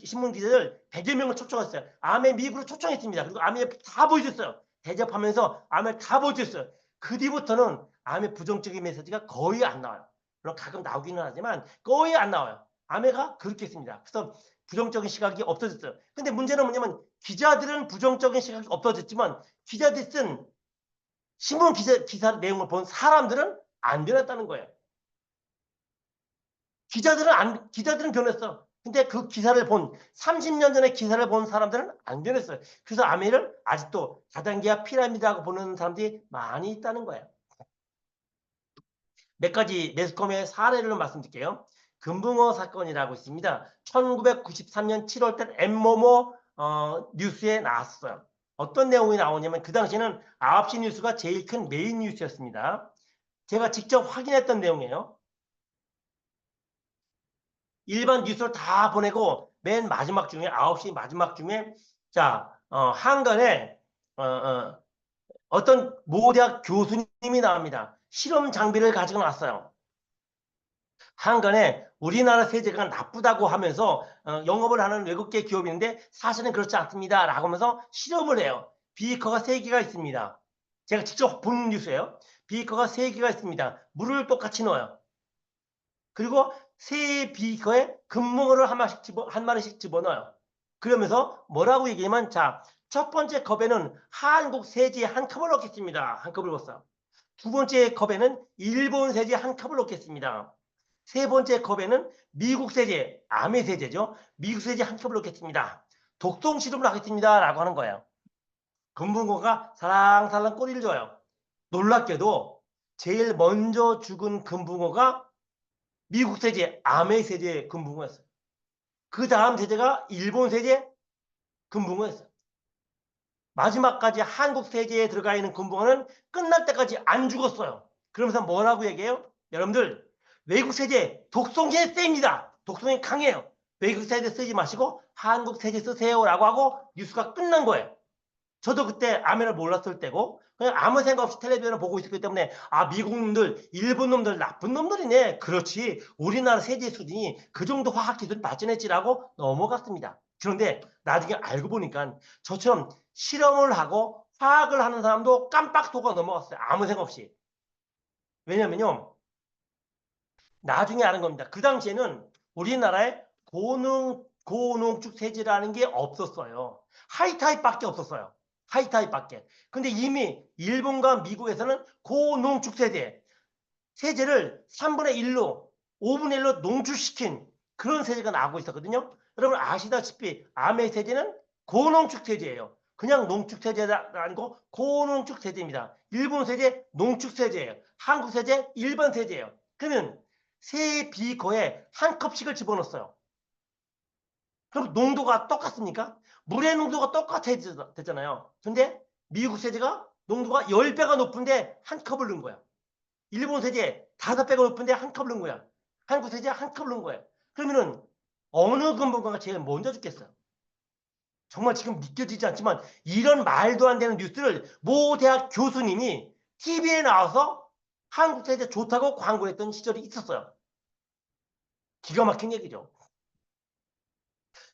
신문 기자들 100여 명을 초청했어요. 아메 미국으로 초청했습니다. 그리고 아메 다 보여줬어요. 대접하면서 아메 다 보여줬어요. 그 뒤부터는 아메 부정적인 메시지가 거의 안 나와요. 물론 가끔 나오기는 하지만 거의 안 나와요. 아메가 그렇게 했습니다. 그래서 부정적인 시각이 없어졌어요. 근데 문제는 뭐냐면 기자들은 부정적인 시각이 없어졌지만 기자들이 쓴 신문 기사 내용을 본 사람들은 안 변했다는 거예요. 기자들은 변했어. 근데 그 기사를 본 30년 전에 기사를 본 사람들은 안 변했어요. 그래서 아메를 아직도 다단계와 피라미드라고 보는 사람들이 많이 있다는 거예요. 몇 가지 매스컴의 사례를 말씀드릴게요. 금붕어 사건이라고 있습니다. 1993년 7월 달 엠모모 뉴스에 나왔어요. 어떤 내용이 나오냐면 그 당시에는 9시 뉴스가 제일 큰 메인 뉴스였습니다. 제가 직접 확인했던 내용이에요. 일반 뉴스를 다 보내고 맨 마지막 중에 9시 마지막 중에 자 한간에 어떤 모대학 교수님이 나옵니다. 실험 장비를 가지고 나왔어요. 한간에 우리나라 세제가 나쁘다고 하면서 영업을 하는 외국계 기업인데 사실은 그렇지 않습니다. 라고 하면서 실험을 해요. 비커가 3개가 있습니다. 제가 직접 본 뉴스예요. 비커가 3개가 있습니다. 물을 똑같이 넣어요. 그리고 세 비커에 금붕어를 한 마리씩 집어넣어요. 그러면서 뭐라고 얘기하면 자, 첫 번째 컵에는 한국 세제 한 컵을 넣겠습니다. 한 컵을 넣었어요. 두 번째 컵에는 일본 세제 한 컵을 넣겠습니다. 세 번째 컵에는 미국 세제, 아메 세제죠. 미국 세제 한 컵을 넣겠습니다. 독성 실험을 하겠습니다. 라고 하는 거예요. 금붕어가 살랑살랑 꼬리를 줘요. 놀랍게도 제일 먼저 죽은 금붕어가 미국 세제, 아메 세제 금붕어였어요. 그 다음 세제가 일본 세제 금붕어였어요. 마지막까지 한국 세제에 들어가 있는 금붕어는 끝날 때까지 안 죽었어요. 그러면서 뭐라고 얘기해요? 여러분들 외국 세제 독성이 셉니다. 독성이 강해요. 외국 세제 쓰지 마시고 한국 세제 쓰세요 라고 하고 뉴스가 끝난 거예요. 저도 그때 아메를 몰랐을 때고 그냥 아무 생각 없이 텔레비전을 보고 있었기 때문에 아 미국 놈들 일본 놈들 나쁜 놈들이네. 그렇지 우리나라 세제 수준이 그 정도 화학기술이 발전했지라고 넘어갔습니다. 그런데 나중에 알고 보니까 저처럼 실험을 하고 화학을 하는 사람도 깜빡 속아 넘어갔어요. 아무 생각 없이. 왜냐면요 나중에 아는 겁니다. 그 당시에는 우리나라에 고농축 세제라는 게 없었어요. 하이타입밖에 없었어요. 하이타입밖에. 근데 이미 일본과 미국에서는 고농축 세제를 3분의 1로 5분의 1로 농축시킨 그런 세제가 나오고 있었거든요. 여러분 아시다시피 아메 세제는 고농축 세제예요. 그냥 농축 세제가 아니고 고농축 세제입니다. 일본 세제 농축 세제예요. 한국 세제 일반 세제예요. 그러면 세 비거에 한 컵씩을 집어넣었어요. 그럼 농도가 똑같습니까? 물의 농도가 똑같아졌잖아요. 근데 미국 세제가 농도가 10배가 높은데 한 컵을 넣은 거야. 일본 세제 5배가 높은데 한 컵을 넣은 거야. 한국 세제 한 컵을 넣은 거야. 그러면은 어느 근본가가 제일 먼저 죽겠어요? 정말 지금 믿겨지지 않지만 이런 말도 안 되는 뉴스를 모 대학 교수님이 TV에 나와서 한국 세제 좋다고 광고했던 시절이 있었어요. 기가 막힌 얘기죠.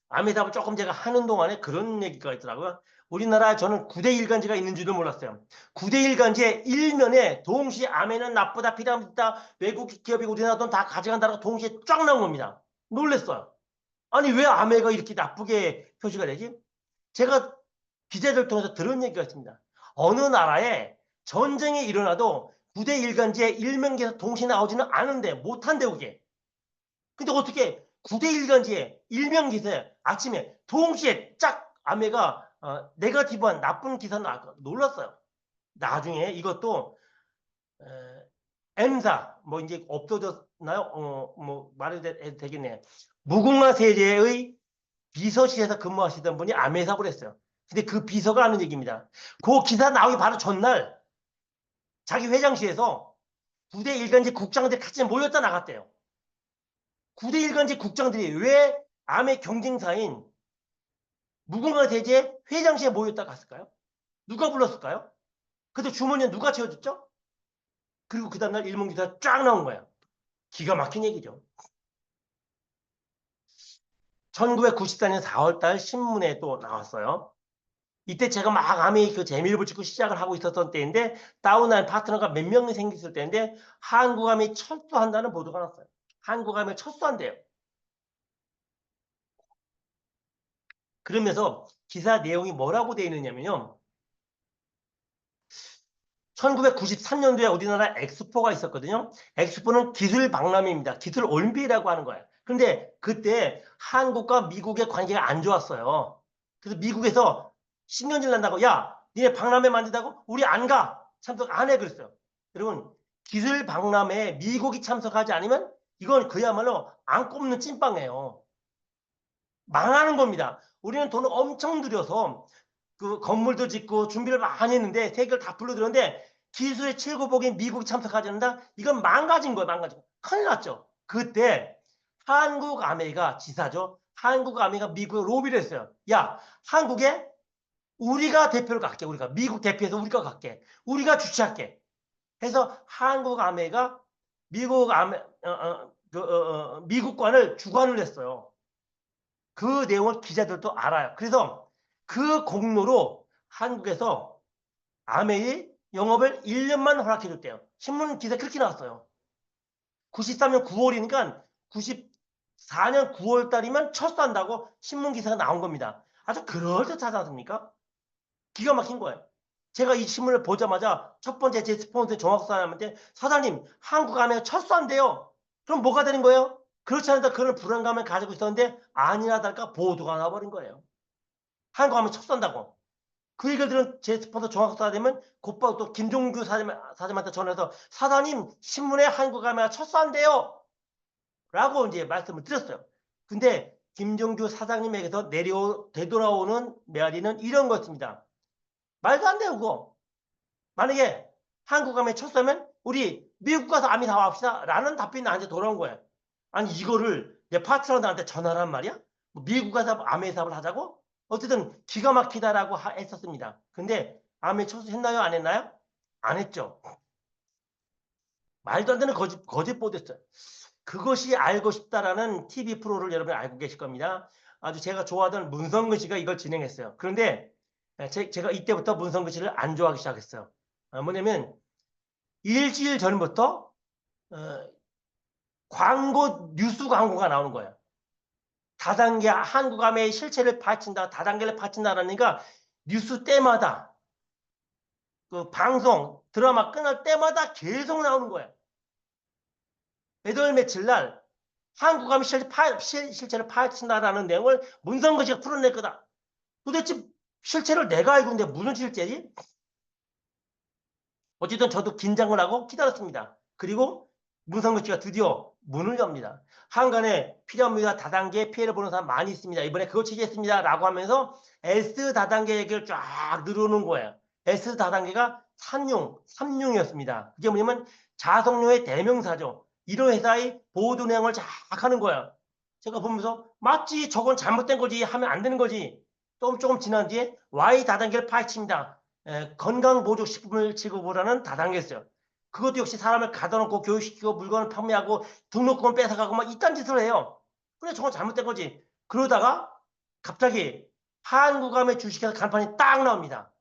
아미답을 조금 제가 하는 동안에 그런 얘기가 있더라고요. 우리나라에 저는 9대 일간지가 있는 줄도 몰랐어요. 9대 일간지의 일면에 동시에 아메는 나쁘다, 피라미드다, 외국 기업이 우리나라 돈 다 가져간다라고 동시에 쫙 나온 겁니다. 놀랬어요. 아니 왜 아메가 이렇게 나쁘게 표시가 되지? 제가 기자들 통해서 들은 얘기가 있습니다. 어느 나라에 전쟁이 일어나도 9대 일간지에 일면기에서 동시에 나오지는 않은데 못한대 그게. 근데 어떻게 9대 일간지에 일면기세 아침에 동시에 쫙 아메가 네거티브한 나쁜 기사 나왔고 놀랐어요. 나중에 이것도 M사 뭐 이제 없어졌나요? 뭐 말해도 되겠네. 무궁화 세제의 비서실에서 근무하시던 분이 아메 사고를 했어요. 근데 그 비서가 하는 얘기입니다. 그 기사 나오기 바로 전날 자기 회장실에서 9대 일간지 국장들 같이 모였다 나갔대요. 9대 일간지 국장들이 왜 암의 경쟁사인 무궁화 대제 회장실에 모였다 갔을까요? 누가 불렀을까요? 그때 주머니에 누가 채워줬죠? 그리고 그 다음날 일문기사 쫙 나온 거야. 기가 막힌 얘기죠. 1994년 4월달 신문에 또 나왔어요. 이때 제가 막 암이 그 재미를 붙이고 시작을 하고 있었던 때인데 다운한 파트너가 몇 명이 생겼을 때인데 한국암이 철수한다는 보도가 났어요. 한국암이 철수한대요. 그러면서 기사 내용이 뭐라고 되어 있느냐면요. 1993년도에 우리나라 엑스포가 있었거든요. 엑스포는 기술 박람회입니다. 기술 올림픽이라고 하는 거예요. 그런데 그때 한국과 미국의 관계가 안 좋았어요. 그래서 미국에서 신경질 난다고 야 니네 박람회 만든다고? 우리 안 가. 참석 안 해 그랬어요. 여러분 기술 박람회에 미국이 참석하지 않으면 이건 그야말로 안 꼽는 찐빵이에요. 망하는 겁니다. 우리는 돈을 엄청 들여서 그 건물도 짓고 준비를 많이 했는데 세계를 다 불러들였는데 기술의 최고봉인 미국이 참석하지 않는다? 이건 망가진 거예요. 망가진 거. 큰일 났죠. 그때 한국아메리카 지사죠. 한국아메리카 미국에 로비를 했어요. 야 한국에 우리가 대표를 갈게. 우리가 미국 대표해서 우리가 갈게. 우리가 주최할게. 해서 한국아메리카 미국관을 주관을 했어요. 그 내용을 기자들도 알아요. 그래서 그 공로로 한국에서 아메이 영업을 1년만 허락해줬대요. 신문 기사 그렇게 나왔어요. 93년 9월이니까 94년 9월 달이면 철수한다고 신문 기사가 나온 겁니다. 아주 그럴듯하지 않습니까? 기가 막힌 거예요. 제가 이 신문을 보자마자 첫 번째 제 스폰서 정확 사람한테 사장님 한국 아메가 철수한대요. 그럼 뭐가 되는 거예요? 그렇지 않다 그런 불안감을 가지고 있었는데 아니나 다를까 보도가 나와버린 거예요. 한국 아메 철수한다고. 그 얘기를 들은 제 스폰서 정확사 되면 곧바로 또 김종규 사장님한테 전화해서 사장님 신문에 한국 아메가 철수한대요. 라고 이제 말씀을 드렸어요. 근데 김종규 사장님에게서 되돌아오는 메아리는 이런 거였습니다. 말도 안 돼요 그거. 만약에 한국 아메 철수하면 우리 미국 가서 아미 사업합시다 라는 답변이 나한테 돌아온 거예요. 아니 이거를 내 파트너들한테 전화를 한 말이야? 미국 가서 아메 사업을 하자고? 어쨌든 기가 막히다라고 했었습니다. 근데 아메 철수했나요? 안 했나요? 안 했죠. 말도 안 되는 거짓 보도했어요. 그것이 알고 싶다라는 TV 프로를 여러분 알고 계실 겁니다. 아주 제가 좋아하던 문성근 씨가 이걸 진행했어요. 그런데 제가 이때부터 문성근 씨를 안 좋아하기 시작했어요. 뭐냐면 일주일 전부터 뉴스 광고가 나오는 거예요. 다단계 한국암의 실체를 파헤친다, 다단계를 파헤친다라니까 뉴스 때마다 그 방송 드라마 끝날 때마다 계속 나오는 거예요. 매달 며칠 날 한국암의 실체를 파헤친다라는 내용을 문성근 씨가 풀어낼 거다. 도대체 실체를 내가 알고 있는데 무슨 실체지? 어쨌든 저도 긴장을 하고 기다렸습니다. 그리고 문성근 씨가 드디어 문을 엽니다. 한간에 필요합니다. 다단계 피해를 보는 사람 많이 있습니다. 이번에 그거 취재했습니다. 라고 하면서 S 다단계 얘기를 쫙 늘어놓은 거예요. S 다단계가 삼용이었습니다. 그게 뭐냐면 자석료의 대명사죠. 이런 회사의 보도 내용을 쫙 하는 거예요. 제가 보면서 맞지, 저건 잘못된 거지, 하면 안 되는 거지. 조금 지난 뒤에 Y 다단계를 파헤칩니다. 건강보조식품을 지급을 하는 다단계였어요. 그것도 역시 사람을 가둬놓고 교육시키고 물건을 판매하고 등록금을 뺏어가고 막 이딴 짓을 해요. 그래, 저건 잘못된 거지. 그러다가 갑자기 한국암의 주식회사 간판이 딱 나옵니다.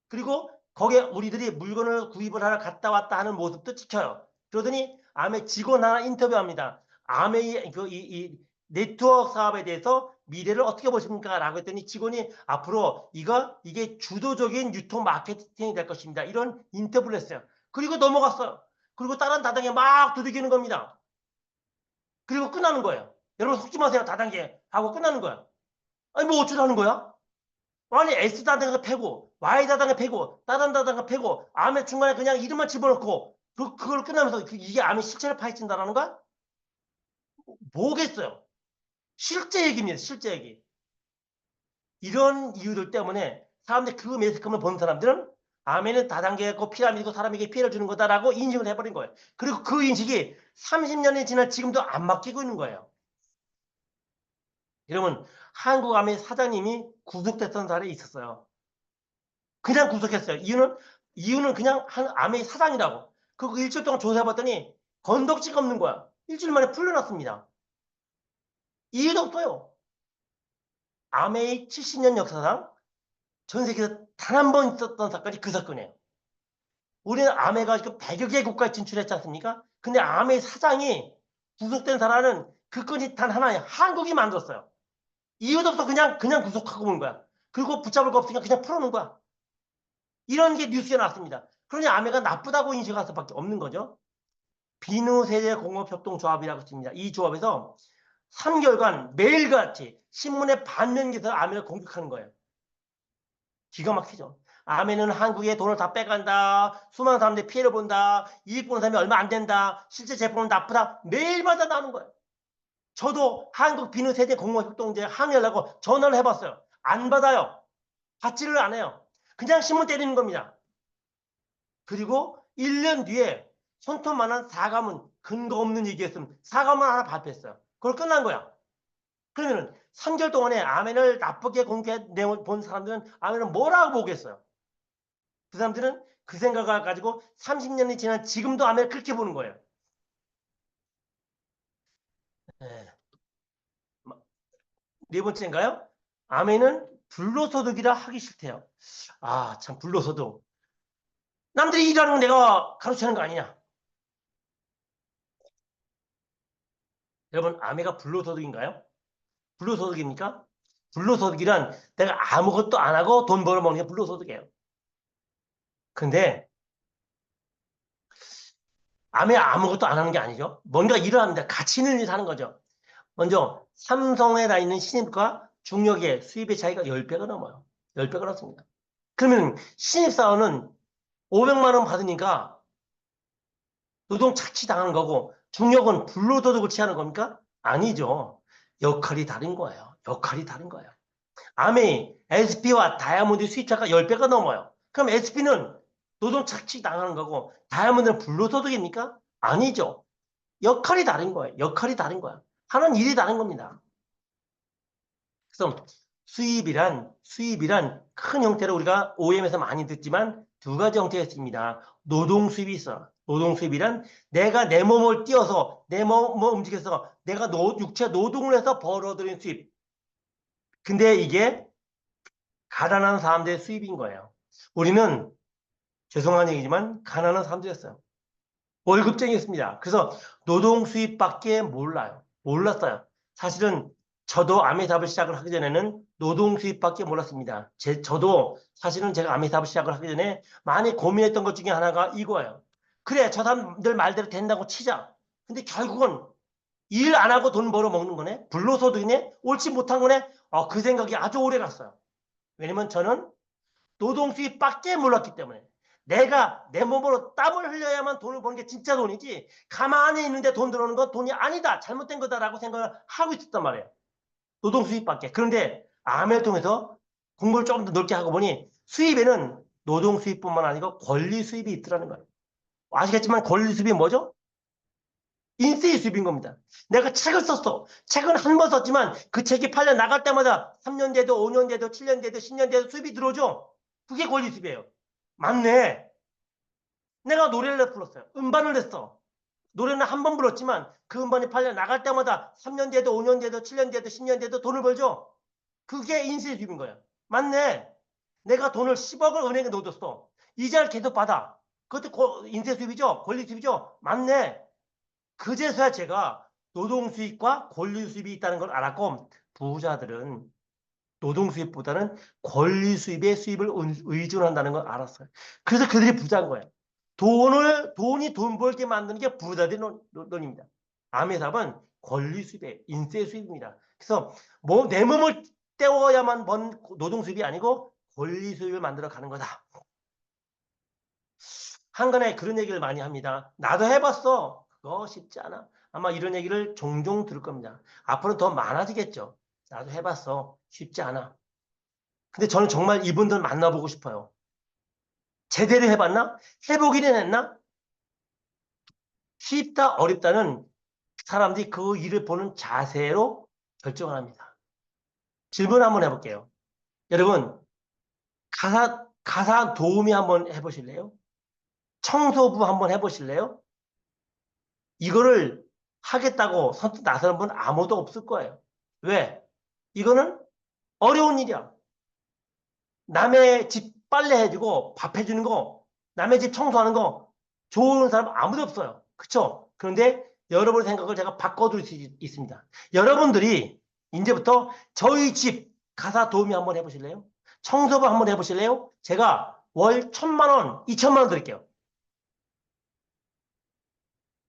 그리고 거기에 우리들이 물건을 구입을 하러 갔다 왔다 하는 모습도 찍혀요. 그러더니 암의 직원 하나 인터뷰합니다. 암의 이 네트워크 사업에 대해서 미래를 어떻게 보십니까? 라고 했더니 직원이 앞으로 이게 주도적인 유통 마케팅이 될 것입니다. 이런 인터뷰를 했어요. 그리고 넘어갔어요. 그리고 다른 다단계 막 두들기는 겁니다. 그리고 끝나는 거예요. 여러분 속지 마세요. 다단계 하고 끝나는 거야. 아니 뭐 어쩌라는 거야? 아니 S 다단계 패고 Y 다단계 패고 다른 다단계 패고 암의 중간에 그냥 이름만 집어넣고 그걸 끝나면서 이게 암의 실체를 파헤친다라는 거야? 뭐겠어요? 실제 얘기입니다. 실제 얘기. 이런 이유들 때문에 사람들이 그 매스컴을 본 사람들은 암에는 다단계고 피라미드고 사람에게 피해를 주는 거다라고 인식을 해버린 거예요. 그리고 그 인식이 30년이 지난 지금도 안 바뀌고 있는 거예요. 여러분, 한국암의 사장님이 구속됐던 사례 있었어요. 그냥 구속했어요. 이유는 그냥 한 암의 사장이라고. 그리고 일주일 동안 조사해봤더니 건덕지가 없는 거야. 일주일 만에 풀려났습니다. 이유도 없어요. 암의 70년 역사상 전 세계에서 단 한 번 있었던 사건이 그 사건이에요. 우리는 암해가 지금 100여 개 국가에 진출했지 않습니까? 근데 암의 사장이 구속된 사람은 그 건이 단 하나예요. 한국이 만들었어요. 이유도 없어. 그냥 구속하고 오는 거야. 그리고 붙잡을 거 없으니까 그냥 풀어놓은 거야. 이런 게 뉴스에 나왔습니다. 그러니 암해가 나쁘다고 인식할 수밖에 없는 거죠. 비누세제공업협동조합이라고 있습니다. 이 조합에서 3개월간 매일같이 신문에 반면 기사로 암해를 공격하는 거예요. 기가 막히죠. 암에는 한국에 돈을 다 빼간다. 수많은 사람들이 피해를 본다. 이익 보는 사람이 얼마 안 된다. 실제 제품은 나쁘다. 매일마다 나오는 거예요. 저도 한국 비누세제 공무협동제 항의하려고 전화를 해봤어요. 안 받아요. 받지를 않아요. 그냥 신문 때리는 겁니다. 그리고 1년 뒤에 손톱만한 사과문, 근거 없는 얘기했으면 사과문 하나 발표했어요. 그걸 끝난 거야. 그러면은 3개월 동안에 아멘을 나쁘게 공개한 내용을 본 사람들은 아멘을 뭐라고 보겠어요? 그 사람들은 그 생각을 가지고 30년이 지난 지금도 아멘을 그렇게 보는 거예요. 네. 네 번째인가요? 아멘은 불로소득이라 하기 싫대요. 아, 참 불로소득. 남들이 일하는 건 내가 가로채는 거 아니냐? 여러분, 아멘가 불로소득인가요? 불로소득입니까? 불로소득이란 내가 아무것도 안 하고 돈 벌어먹는 게 불로소득이에요. 근데 암에 아무것도 안 하는 게 아니죠. 뭔가 일을 합니다. 가치 있는 일을 하는 거죠. 먼저 삼성에 나 있는 신입과 중역의 수입의 차이가 10배가 넘어요. 10배가 넘습니다. 그러면 신입사원은 500만 원 받으니까 노동 착취당하는 거고 중역은 불로소득을 취하는 겁니까? 아니죠. 역할이 다른 거예요. 역할이 다른 거예요. 암이 SP와 다이아몬드 수입차가 10배가 넘어요. 그럼 SP는 노동 착취 당하는 거고 다이아몬드는 불로소득입니까? 아니죠. 역할이 다른 거예요. 역할이 다른 거야. 하는 일이 다른 겁니다. 그래서 수입이란 큰 형태로 우리가 OEM에서 많이 듣지만 두 가지 형태가 있습니다. 노동 수입이 있어. 노동 수입이란 내가 내 몸을 띄어서 내 몸을 움직여서 내가 육체 노동을 해서 벌어들인 수입. 근데 이게 가난한 사람들의 수입인 거예요. 우리는 죄송한 얘기지만 가난한 사람들이었어요. 월급쟁이였습니다. 그래서 노동 수입밖에 몰라요. 몰랐어요. 사실은 저도 아메사업을 시작을 하기 전에는 노동 수입밖에 몰랐습니다. 저도 사실은 제가 아메사업을 시작을 하기 전에 많이 고민했던 것 중에 하나가 이거예요. 그래, 저 사람들 말대로 된다고 치자. 근데 결국은 일 안 하고 돈 벌어 먹는 거네? 불로소득이네? 옳지 못한 거네? 그 생각이 아주 오래 갔어요. 왜냐면 저는 노동 수입밖에 몰랐기 때문에 내가 내 몸으로 땀을 흘려야만 돈을 버는 게 진짜 돈이지, 가만히 있는데 돈 들어오는 건 돈이 아니다, 잘못된 거다라고 생각을 하고 있었단 말이에요. 노동 수입밖에. 그런데 암을 통해서 공부를 조금 더 넓게 하고 보니 수입에는 노동 수입뿐만 아니고 권리 수입이 있더라는 거예요. 아시겠지만 권리 수입이 뭐죠? 인세의 수입인 겁니다. 내가 책을 썼어. 책은 한 번 썼지만 그 책이 팔려 나갈 때마다 3년 돼도 5년 돼도 7년 돼도 10년 돼도 수입이 들어오죠. 그게 권리 수입이에요. 맞네. 내가 노래를 불렀어요. 음반을 냈어. 노래는 한 번 불렀지만 그 음반이 팔려 나갈 때마다 3년 돼도 5년 돼도 7년 돼도 10년 돼도 돈을 벌죠. 그게 인세의 수입인 거야. 맞네. 내가 돈을 10억을 은행에 넣어줬어. 이자를 계속 받아. 그것도 인세 수입이죠. 권리 수입이죠. 맞네. 그제서야 제가 노동 수입과 권리 수입이 있다는 걸 알았고, 부자들은 노동 수입보다는 권리 수입의 수입을 의존한다는 걸 알았어요. 그래서 그들이 부자인 거예요. 돈이 돈 벌게 만드는 게 부자들의 논입니다. 암의 답은 권리 수입의 인세 수입입니다. 그래서 내 몸을 때워야만 번 노동 수입이 아니고 권리 수입을 만들어 가는 거다. 한간에 그런 얘기를 많이 합니다. 나도 해봤어. 그거 쉽지 않아. 아마 이런 얘기를 종종 들을 겁니다. 앞으로 더 많아지겠죠. 나도 해봤어. 쉽지 않아. 근데 저는 정말 이분들 만나보고 싶어요. 제대로 해봤나? 해보기는 했나? 쉽다, 어렵다는 사람들이 그 일을 보는 자세로 결정을 합니다. 질문 한번 해볼게요. 여러분, 가사 도우미 한번 해보실래요? 청소부 한번 해보실래요? 이거를 하겠다고 선뜻 나서는 분 아무도 없을 거예요. 왜? 이거는 어려운 일이야. 남의 집 빨래 해주고 밥 해주는 거, 남의 집 청소하는 거 좋은 사람 아무도 없어요. 그쵸? 그런데 여러분의 생각을 제가 바꿔줄 수 있습니다. 여러분들이 이제부터 저희 집 가사 도우미 한번 해보실래요? 청소부 한번 해보실래요? 제가 월 1,000만 원, 2,000만 원 드릴게요.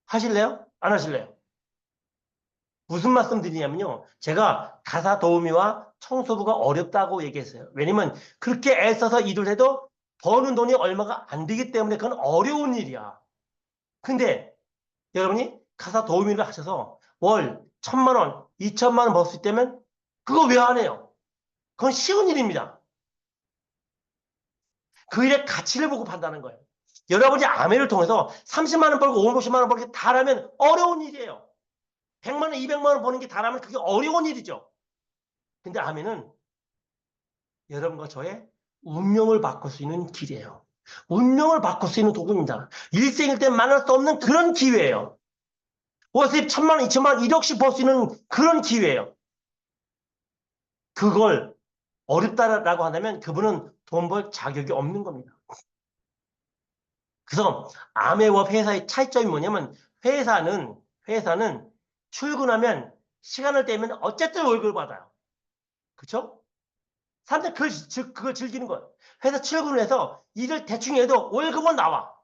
하실래요? 안 하실래요? 무슨 말씀 드리냐면요. 제가 가사 도우미와 청소부가 어렵다고 얘기했어요. 왜냐면 그렇게 애써서 일을 해도 버는 돈이 얼마가 안 되기 때문에 그건 어려운 일이야. 근데 여러분이 가사 도우미를 하셔서 월 1,000만 원, 2,000만 원 벌 수 있다면 그거 왜 안 해요? 그건 쉬운 일입니다. 그 일의 가치를 보고 판다는 거예요. 여러분이 아메를 통해서 30만 원 벌고 50만 원 벌고 다라면 어려운 일이에요. 100만 원, 200만 원 버는 게 다라면 그게 어려운 일이죠. 근데 아메는 여러분과 저의 운명을 바꿀 수 있는 길이에요. 운명을 바꿀 수 있는 도구입니다. 일생일 때 만날 수 없는 그런 기회예요. 월수입 1,000만 원, 2,000만 원, 1억씩 벌 수 있는 그런 기회예요. 그걸 어렵다라고 한다면 그분은 돈 벌 자격이 없는 겁니다. 그래서 아메와 회사의 차이점이 뭐냐면 회사는 출근하면 시간을 떼면 어쨌든 월급을 받아요. 그렇죠? 사람들 그걸 즐기는 거예요. 회사 출근을 해서 일을 대충 해도 월급은 나와.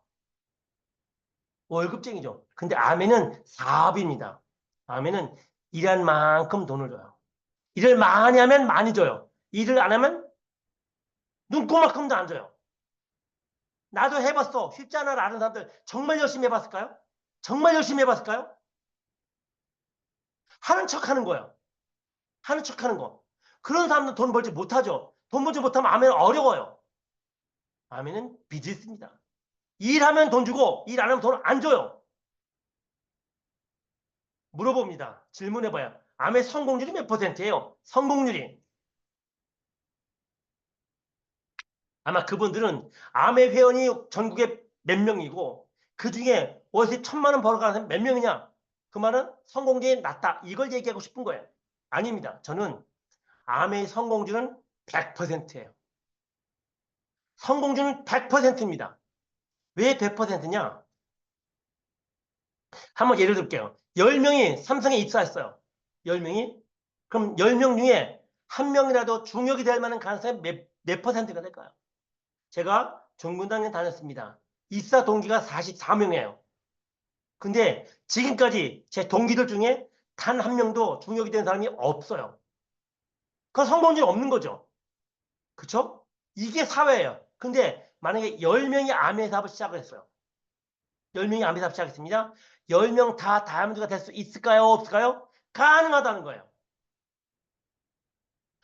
월급쟁이죠. 근데 아메는 사업입니다. 아메는 일한 만큼 돈을 줘요. 일을 많이 하면 많이 줘요. 일을 안 하면 눈꼬만큼도 안 줘요. 나도 해봤어. 쉽지 않아라는 사람들 정말 열심히 해봤을까요? 정말 열심히 해봤을까요? 하는 척 하는 거예요. 하는 척 하는 거. 그런 사람들 돈 벌지 못하죠. 돈 벌지 못하면 아메는 어려워요. 아메는 비즈니스입니다. 일하면 돈 주고 일 안 하면 돈 안 줘요. 물어봅니다. 질문해봐요. 암의 성공률이 몇 %예요? 성공률이. 아마 그분들은 암의 회원이 전국에 몇 명이고 그중에 월세 1,000만 원 벌어가는 사람이 몇 명이냐? 그 말은 성공률이 낮다. 이걸 얘기하고 싶은 거예요. 아닙니다. 저는 암의 성공률은 100%예요. 성공률은 100%입니다. 왜 100%냐? 한번 예를 들게요. 10명이 삼성에 입사했어요. 10명이? 그럼 10명 중에 한 명이라도 중역이 될 만한 가능성이 몇 %가 될까요? 제가 정군당에 다녔습니다. 입사 동기가 44명이에요. 근데 지금까지 제 동기들 중에 단 한 명도 중역이 된 사람이 없어요. 그건 성공률이 없는 거죠. 그쵸? 이게 사회예요. 근데 만약에 10명이 암의 사업을 시작을 했어요. 10명이 암의 사업을 시작했습니다. 10명 다 다이아몬드가 될 수 있을까요? 없을까요? 가능하다는 거예요.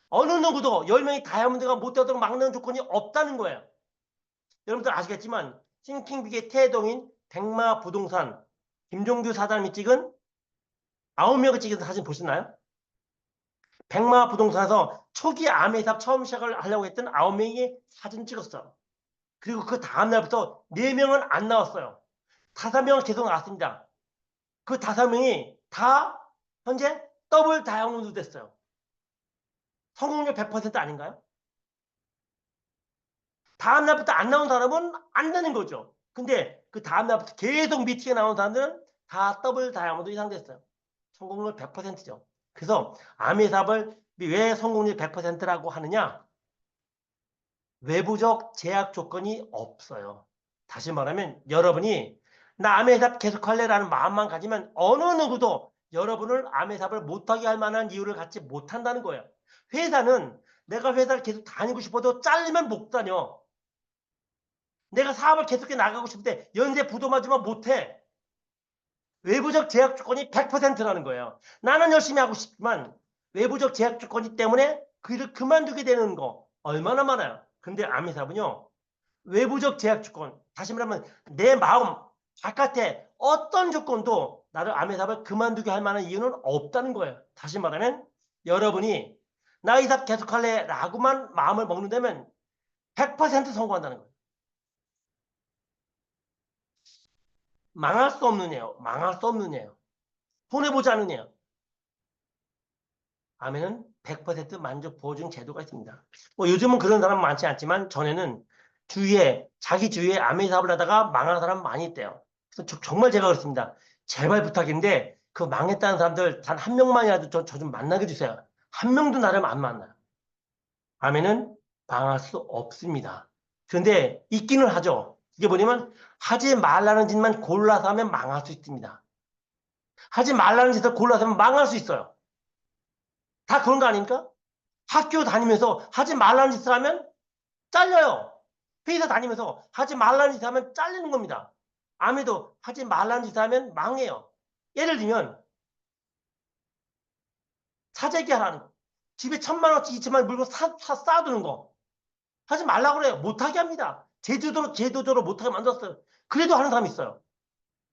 어느 누구도 10명이 다이아몬드가 못 되도록 막는 조건이 없다는 거예요. 여러분들 아시겠지만 싱킹빅의 태동인 백마부동산 김종규 사장님이 찍은 9명이 찍은 사진 보셨나요? 백마부동산에서 초기 암의 사업 처음 시작을 하려고 했던 9명이 사진 찍었어요. 그리고 그 다음날부터 4명은 안 나왔어요. 5명은 계속 나왔습니다. 그 5명이 다 현재 더블 다이아몬드 됐어요. 성공률 100% 아닌가요? 다음날부터 안 나온 사람은 안 되는 거죠. 근데 그 다음날부터 계속 미팅에 나온 사람들은 다 더블 다이아몬드 이상 됐어요. 성공률 100%죠. 그래서 암의 사업을 왜 성공률 100%라고 하느냐? 외부적 제약 조건이 없어요. 다시 말하면 여러분이 나 암의 사업 계속할래라는 마음만 가지면 어느 누구도 여러분을 암의 사업을 못하게 할 만한 이유를 갖지 못한다는 거예요. 회사는 내가 회사를 계속 다니고 싶어도 잘리면 못 다녀. 내가 사업을 계속해 나가고 싶은데 연세 부도 맞으면 못해. 외부적 제약 조건이 100%라는 거예요. 나는 열심히 하고 싶지만 외부적 제약 조건이 때문에 그 일을 그만두게 되는 거 얼마나 많아요. 근데 암의 사업은요. 외부적 제약 조건, 다시 말하면 내 마음 바깥에 어떤 조건도 나를 암의 사업을 그만두게 할 만한 이유는 없다는 거예요. 다시 말하면 여러분이 나 이 사업 계속할래 라고만 마음을 먹는다면 100% 성공한다는 거예요. 망할 수 없는 애요. 망할 수 없는 애요. 손해보지 않는 애요. 암에는 100% 만족 보증 제도가 있습니다. 뭐 요즘은 그런 사람 많지 않지만 전에는 자기 주위에 암의 사업을 하다가 망한 사람 많이 있대요. 그래서 정말 제가 그렇습니다. 제발 부탁인데 그 망했다는 사람들 단 한 명만이라도 저 좀 만나게 해주세요. 한 명도 나를 안 만나요. 암에는 망할 수 없습니다. 그런데 있기는 하죠. 이게 뭐냐면 하지 말라는 짓만 골라서 하면 망할 수 있습니다. 하지 말라는 짓을 골라서 하면 망할 수 있어요. 다 그런 거 아닙니까? 학교 다니면서 하지 말라는 짓을 하면 잘려요. 회사 다니면서 하지 말라는 짓을 하면 잘리는 겁니다. 암에도 하지 말라는 짓을 하면 망해요. 예를 들면 사재기 하라는 거. 집에 1,000만 원치 2천만 원 물건 쌓아두는 거. 하지 말라고 그래요. 못하게 합니다. 제도적으로 못하게 만들었어요. 그래도 하는 사람이 있어요.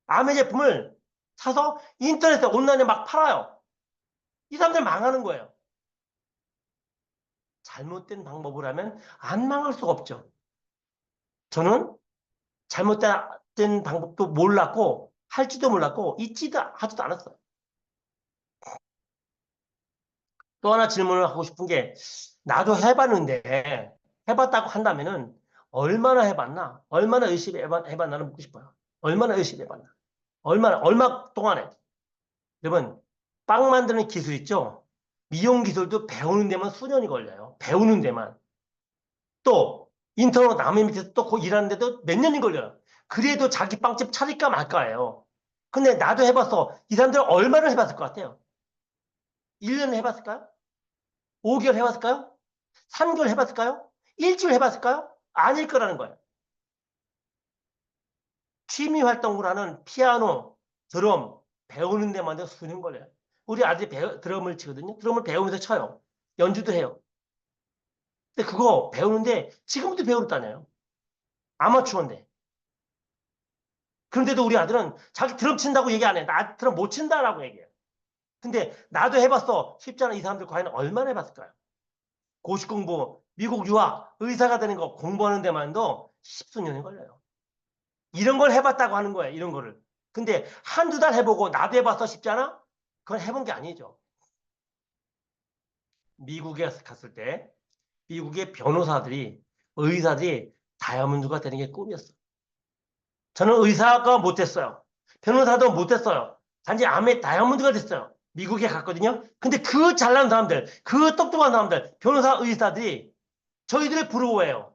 암의 제품을 사서 인터넷에 온라인에 막 팔아요. 이 사람들 망하는 거예요. 잘못된 방법을 하면 안 망할 수가 없죠. 저는 잘못된 방법도 몰랐고 할지도 몰랐고 있지도 하지도 않았어요. 또 하나 질문을 하고 싶은 게 나도 해봤는데 해봤다고 한다면은 얼마나 해봤나? 얼마나 열심히 해봤나를 묻고 싶어요. 얼마나 열심히 해봤나? 얼마 동안에? 여러분 빵 만드는 기술 있죠? 미용 기술도 배우는 데만 수년이 걸려요. 배우는 데만. 또 인턴으로 남의 밑에서 또 일하는데도 몇 년이 걸려요. 그래도 자기 빵집 차릴까 말까예요. 근데 나도 해봤어. 이 사람들 얼마를 해봤을 것 같아요? 1년 해봤을까요? 5개월 해봤을까요? 3개월 해봤을까요? 일주일 해봤을까요? 아닐 거라는 거예요. 취미 활동으로 하는 피아노, 드럼 배우는 데만 해도 수년 걸려요. 우리 아들이 드럼을 치거든요. 드럼을 배우면서 쳐요. 연주도 해요. 근데 그거 배우는데 지금부터 배우러 다녀요. 아마추어인데. 그런데도 우리 아들은 자기 드럼 친다고 얘기 안 해. 나 드럼 못 친다라고 얘기해요. 근데 나도 해봤어. 쉽지 않아. 이 사람들 과연 얼마나 해봤을까요? 고시 공부, 미국 유학, 의사가 되는 거 공부하는 데만도 십수년이 걸려요. 이런 걸 해봤다고 하는 거예요. 이런 거를. 근데 한두 달 해보고 나도 해봤어 쉽지 않아? 그건 해본 게 아니죠. 미국에 갔을 때 미국의 변호사들이 의사들이 다이아몬드가 되는 게 꿈이었어. 저는 의사가 못했어요. 변호사도 못했어요. 단지 암에 다이아몬드가 됐어요. 미국에 갔거든요. 근데 그 잘난 사람들, 그 똑똑한 사람들, 변호사, 의사들이 저희들의 부러워해요.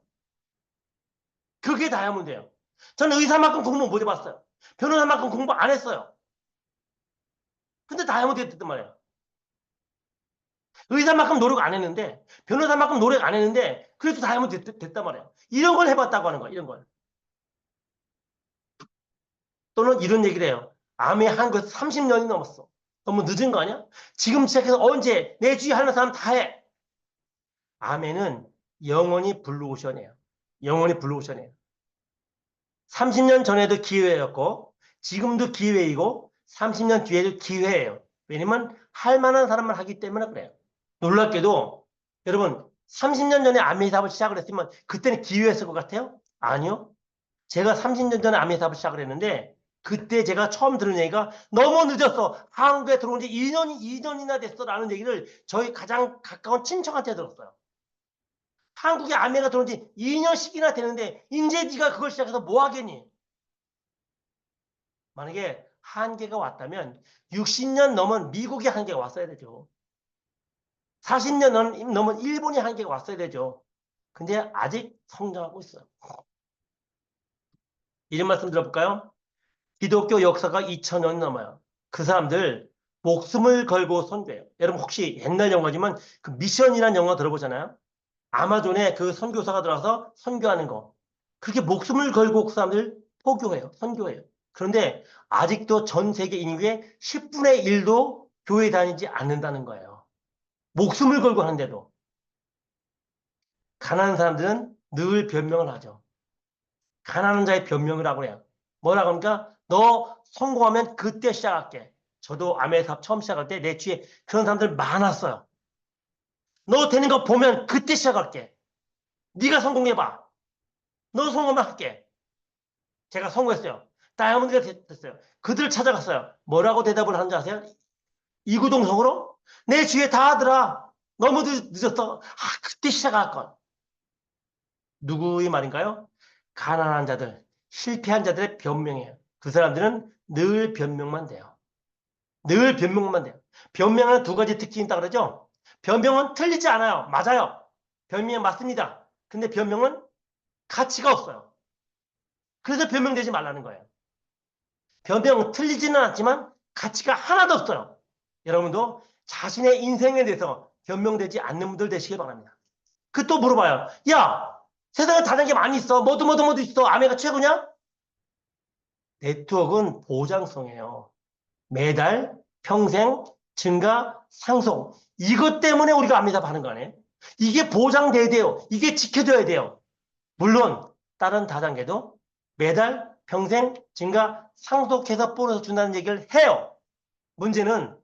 그게 다이아몬드예요. 저는 의사만큼 공부 못 해봤어요. 변호사만큼 공부 안 했어요. 근데 다이아몬드 됐단 말이에요. 의사만큼 노력 안 했는데, 변호사만큼 노력 안 했는데, 그래도 다이아몬드 됐단 말이에요. 이런 걸 해봤다고 하는 거야, 이런 걸. 또는 이런 얘기를 해요. 암에 한 거 30년이 넘었어. 너무 늦은 거 아니야? 지금 시작해서 언제 내 주위에 하는 사람 다 해. 암에는 영원히 블루오션이에요. 영원히 블루오션이에요. 30년 전에도 기회였고 지금도 기회이고 30년 뒤에도 기회예요. 왜냐면 할 만한 사람만 하기 때문에 그래요. 놀랍게도 여러분 30년 전에 암의 사업을 시작을 했으면 그때는 기회였을 것 같아요? 아니요. 제가 30년 전에 암의 사업을 시작을 했는데 그때 제가 처음 들은 얘기가 너무 늦었어. 한국에 들어온 지 2년이나 됐어 라는 얘기를 저희 가장 가까운 친척한테 들었어요. 한국에 아메가 들어온 지 2년씩이나 되는데 이제 네가 그걸 시작해서 뭐 하겠니? 만약에 한계가 왔다면 60년 넘은 미국의 한계가 왔어야 되죠. 40년 넘은 일본의 한계가 왔어야 되죠. 근데 아직 성장하고 있어요. 이런 말씀 들어볼까요? 기독교 역사가 2000년 넘어요. 그 사람들 목숨을 걸고 선교해요. 여러분 혹시 옛날 영화지만 그 미션이라는 영화 들어보잖아요. 아마존에 그 선교사가 들어가서 선교하는 거. 그렇게 목숨을 걸고 그 사람들 포교해요. 선교해요. 그런데 아직도 전 세계 인구의 10분의 1도 교회 다니지 않는다는 거예요. 목숨을 걸고 하는데도. 가난한 사람들은 늘 변명을 하죠. 가난한 자의 변명을 하고 해요. 뭐라고 하니까 너 성공하면 그때 시작할게. 저도 아메 사업 처음 시작할 때 내 주위에 그런 사람들 많았어요. 너 되는 거 보면 그때 시작할게. 네가 성공해봐. 너 성공하면 할게. 제가 성공했어요. 다이아몬드가 됐어요. 그들 찾아갔어요. 뭐라고 대답을 하는지 아세요? 이구동성으로? 내 주위에 다 하더라. 너무 늦었어. 그때 시작할 것. 누구의 말인가요? 가난한 자들, 실패한 자들의 변명이에요. 그 사람들은 늘 변명만 돼요. 늘 변명만 돼요. 변명하는 두 가지 특징이 있다 그러죠? 변명은 틀리지 않아요. 맞아요. 변명은 맞습니다. 근데 변명은 가치가 없어요. 그래서 변명되지 말라는 거예요. 변명 틀리지는 않지만 가치가 하나도 없어요. 여러분도 자신의 인생에 대해서 변명되지 않는 분들 되시길 바랍니다. 그 또 물어봐요. 야, 세상에 다른 게 많이 있어. 뭐도 있어. 아메가 최고냐? 네트워크는 보장성이에요. 매달, 평생, 증가, 상속. 이것 때문에 우리가 아메답 하는 거 아니에요? 이게 보장돼야 돼요. 이게 지켜져야 돼요. 물론 다른 다단계도 매달, 평생, 증가, 상속해서 보너스 준다는 얘기를 해요. 문제는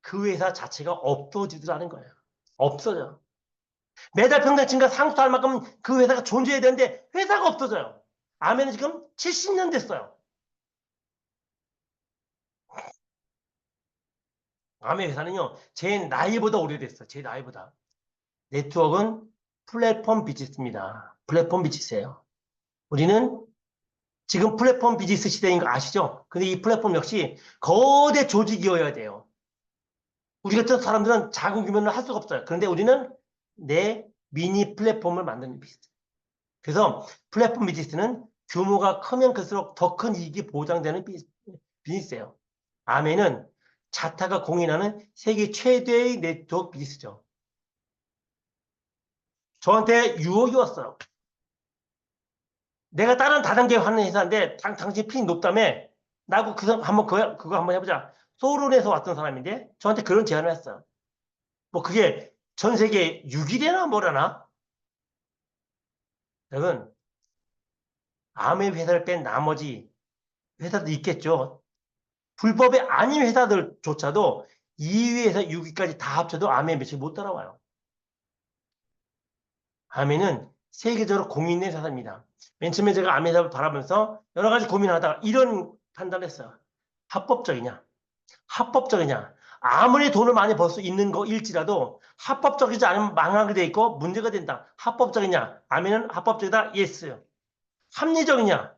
그 회사 자체가 없어지더라는 거예요. 없어져. 매달 평생 증가 상속할 만큼 그 회사가 존재해야 되는데 회사가 없어져요. 아메는 지금 70년 됐어요. 아메 회사는요. 제 나이보다 오래됐어요. 제 나이보다. 네트워크는 플랫폼 비즈니스입니다. 플랫폼 비즈니스예요. 우리는 지금 플랫폼 비즈니스 시대인 거 아시죠? 근데 이 플랫폼 역시 거대 조직이어야 돼요. 우리 같은 사람들은 작은 규모는 할 수가 없어요. 그런데 우리는 내 미니 플랫폼을 만드는 비즈니스. 그래서 플랫폼 비즈니스는 규모가 크면 클수록 더 큰 이익이 보장되는 비즈니스예요. 아메는 자타가 공인하는 세계 최대의 네트워크 비즈니스죠. 저한테 유혹이 왔어요. 내가 다른 다단계 하는 회사인데 당신 핀 높다며 나하고 한번 그거 한번 해보자. 소론에서 왔던 사람인데 저한테 그런 제안을 했어요. 뭐 그게 전 세계 6위대나 뭐라나? 여러분 암의 회사를 뺀 나머지 회사도 있겠죠. 불법이 아닌 회사들조차도 2위에서 6위까지 다 합쳐도 암의 몇이 못 따라와요. 암에는 세계적으로 공인된 회사입니다. 맨 처음에 제가 암 회사를 바라보면서 여러 가지 고민하다가 이런 판단을 했어요. 합법적이냐? 합법적이냐? 아무리 돈을 많이 벌 수 있는 거일지라도 합법적이지 않으면 망하게 돼 있고 문제가 된다. 합법적이냐? 아멘은 합법적이다. 예스. 합리적이냐?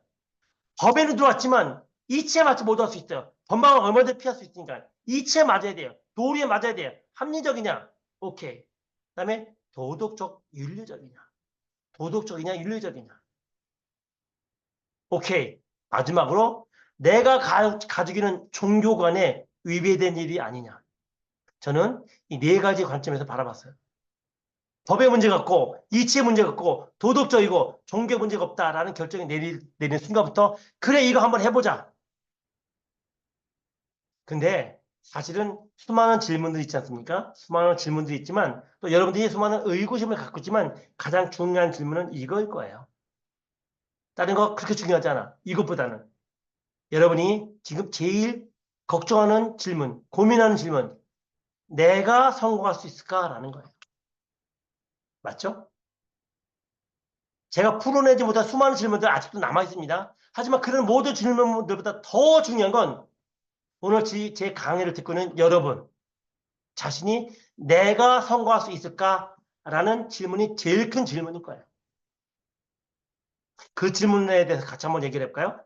법에는 들어왔지만 이치에 맞지 못할 수 있어요. 법망을 얼마든지 피할 수 있으니까 이치에 맞아야 돼요. 도리에 맞아야 돼요. 합리적이냐? 오케이. 그다음에 도덕적 윤리적이냐? 도덕적이냐? 윤리적이냐? 오케이. 마지막으로 내가 가지고 있는 종교 간에 위배된 일이 아니냐? 저는 이 네 가지 관점에서 바라봤어요. 법의 문제가 없고 이치의 문제가 없고 도덕적이고 종교 문제가 없다라는 결정이 내린 순간부터 그래 이거 한번 해보자. 근데 사실은 수많은 질문들이 있지 않습니까? 수많은 질문들이 있지만 또 여러분들이 수많은 의구심을 갖고 있지만 가장 중요한 질문은 이거일 거예요. 다른 거 그렇게 중요하지 않아. 이것보다는 여러분이 지금 제일 걱정하는 질문, 고민하는 질문, 내가 성공할 수 있을까라는 거예요. 맞죠? 제가 풀어내지 못한 수많은 질문들 아직도 남아 있습니다. 하지만 그런 모든 질문들보다 더 중요한 건 오늘 제 강의를 듣고 있는 여러분 자신이 내가 성공할 수 있을까라는 질문이 제일 큰 질문일 거예요. 그 질문에 대해서 같이 한번 얘기를 해볼까요?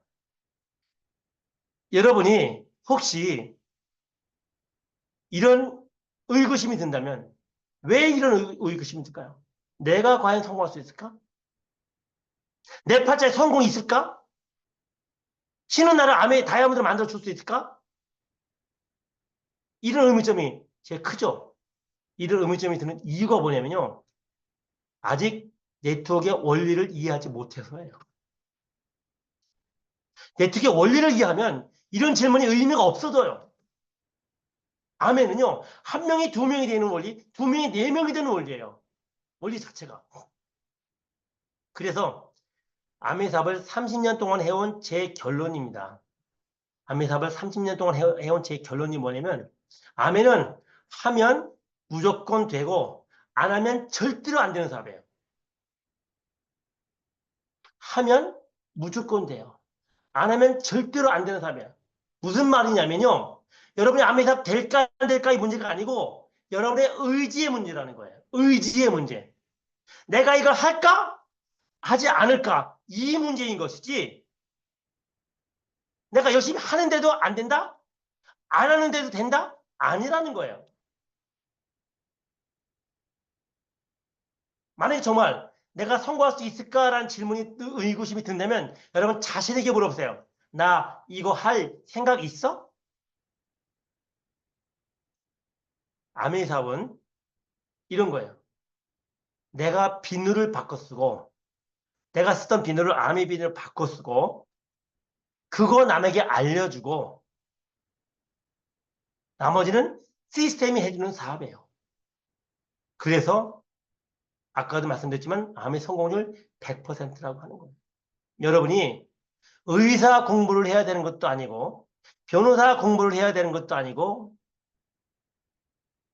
여러분이 혹시 이런 의구심이 든다면 왜 이런 의구심이 들까요? 내가 과연 성공할 수 있을까? 내 팔자에 성공이 있을까? 신은 나를 암의 다이아몬드를 만들어줄 수 있을까? 이런 의문점이 제일 크죠. 이런 의문점이 드는 이유가 뭐냐면요. 아직 네트워크의 원리를 이해하지 못해서예요. 네트워크의 원리를 이해하면 이런 질문이 의미가 없어져요. 암에는요. 한 명이 두 명이 되는 원리, 두 명이 네 명이 되는 원리예요. 원리 자체가. 그래서 암의 사업을 30년 동안 해온 제 결론입니다. 암의 사업을 30년 동안 해온 제 결론이 뭐냐면 암에는 하면 무조건 되고 안 하면 절대로 안 되는 사업이에요. 하면 무조건 돼요. 안 하면 절대로 안 되는 사업이에요. 무슨 말이냐면요. 여러분이 암의 사업 될까 안 될까의 문제가 아니고 여러분의 의지의 문제라는 거예요. 의지의 문제. 내가 이걸 할까? 하지 않을까? 이 문제인 것이지 내가 열심히 하는데도 안 된다? 안 하는데도 된다? 아니라는 거예요. 만약에 정말 내가 성공할 수 있을까라는 질문이 의구심이 든다면 여러분 자신에게 물어보세요. 나 이거 할 생각 있어? 아메이 사업은 이런 거예요. 내가 비누를 바꿔 쓰고 내가 쓰던 비누를 아메이 비누를 바꿔 쓰고 그거 남에게 알려주고 나머지는 시스템이 해주는 사업이에요. 그래서 아까도 말씀드렸지만 암의 성공률 100%라고 하는 거예요. 여러분이 의사 공부를 해야 되는 것도 아니고 변호사 공부를 해야 되는 것도 아니고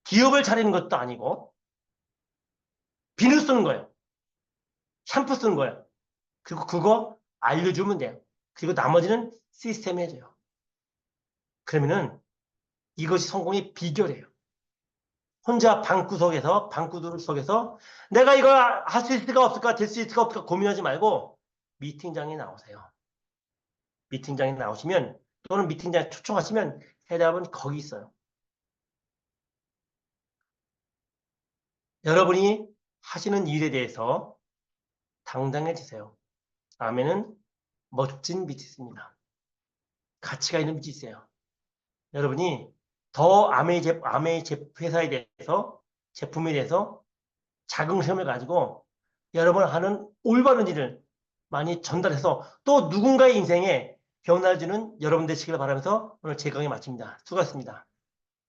기업을 차리는 것도 아니고 비누 쓰는 거예요. 샴푸 쓰는 거예요. 그리고 그거 알려주면 돼요. 그리고 나머지는 시스템이 해줘요. 그러면은 이것이 성공의 비결이에요. 혼자 방구들 속에서 내가 이거 할 수 있을까 없을까 될 수 있을까 없을까 고민하지 말고 미팅장에 나오세요. 미팅장에 나오시면 또는 미팅장에 초청하시면 해답은 거기 있어요. 여러분이 하시는 일에 대해서 당당해지세요. 아멘은 멋진 빛이 있습니다. 가치가 있는 빛이 있어요. 여러분이 더 아메이 회사에 대해서 제품에 대해서 자긍심을 가지고 여러분 하는 올바른 일을 많이 전달해서 또 누군가의 인생에 변화를 주는 여러분 되시길 바라면서 오늘 제 강의 마칩니다. 수고하셨습니다.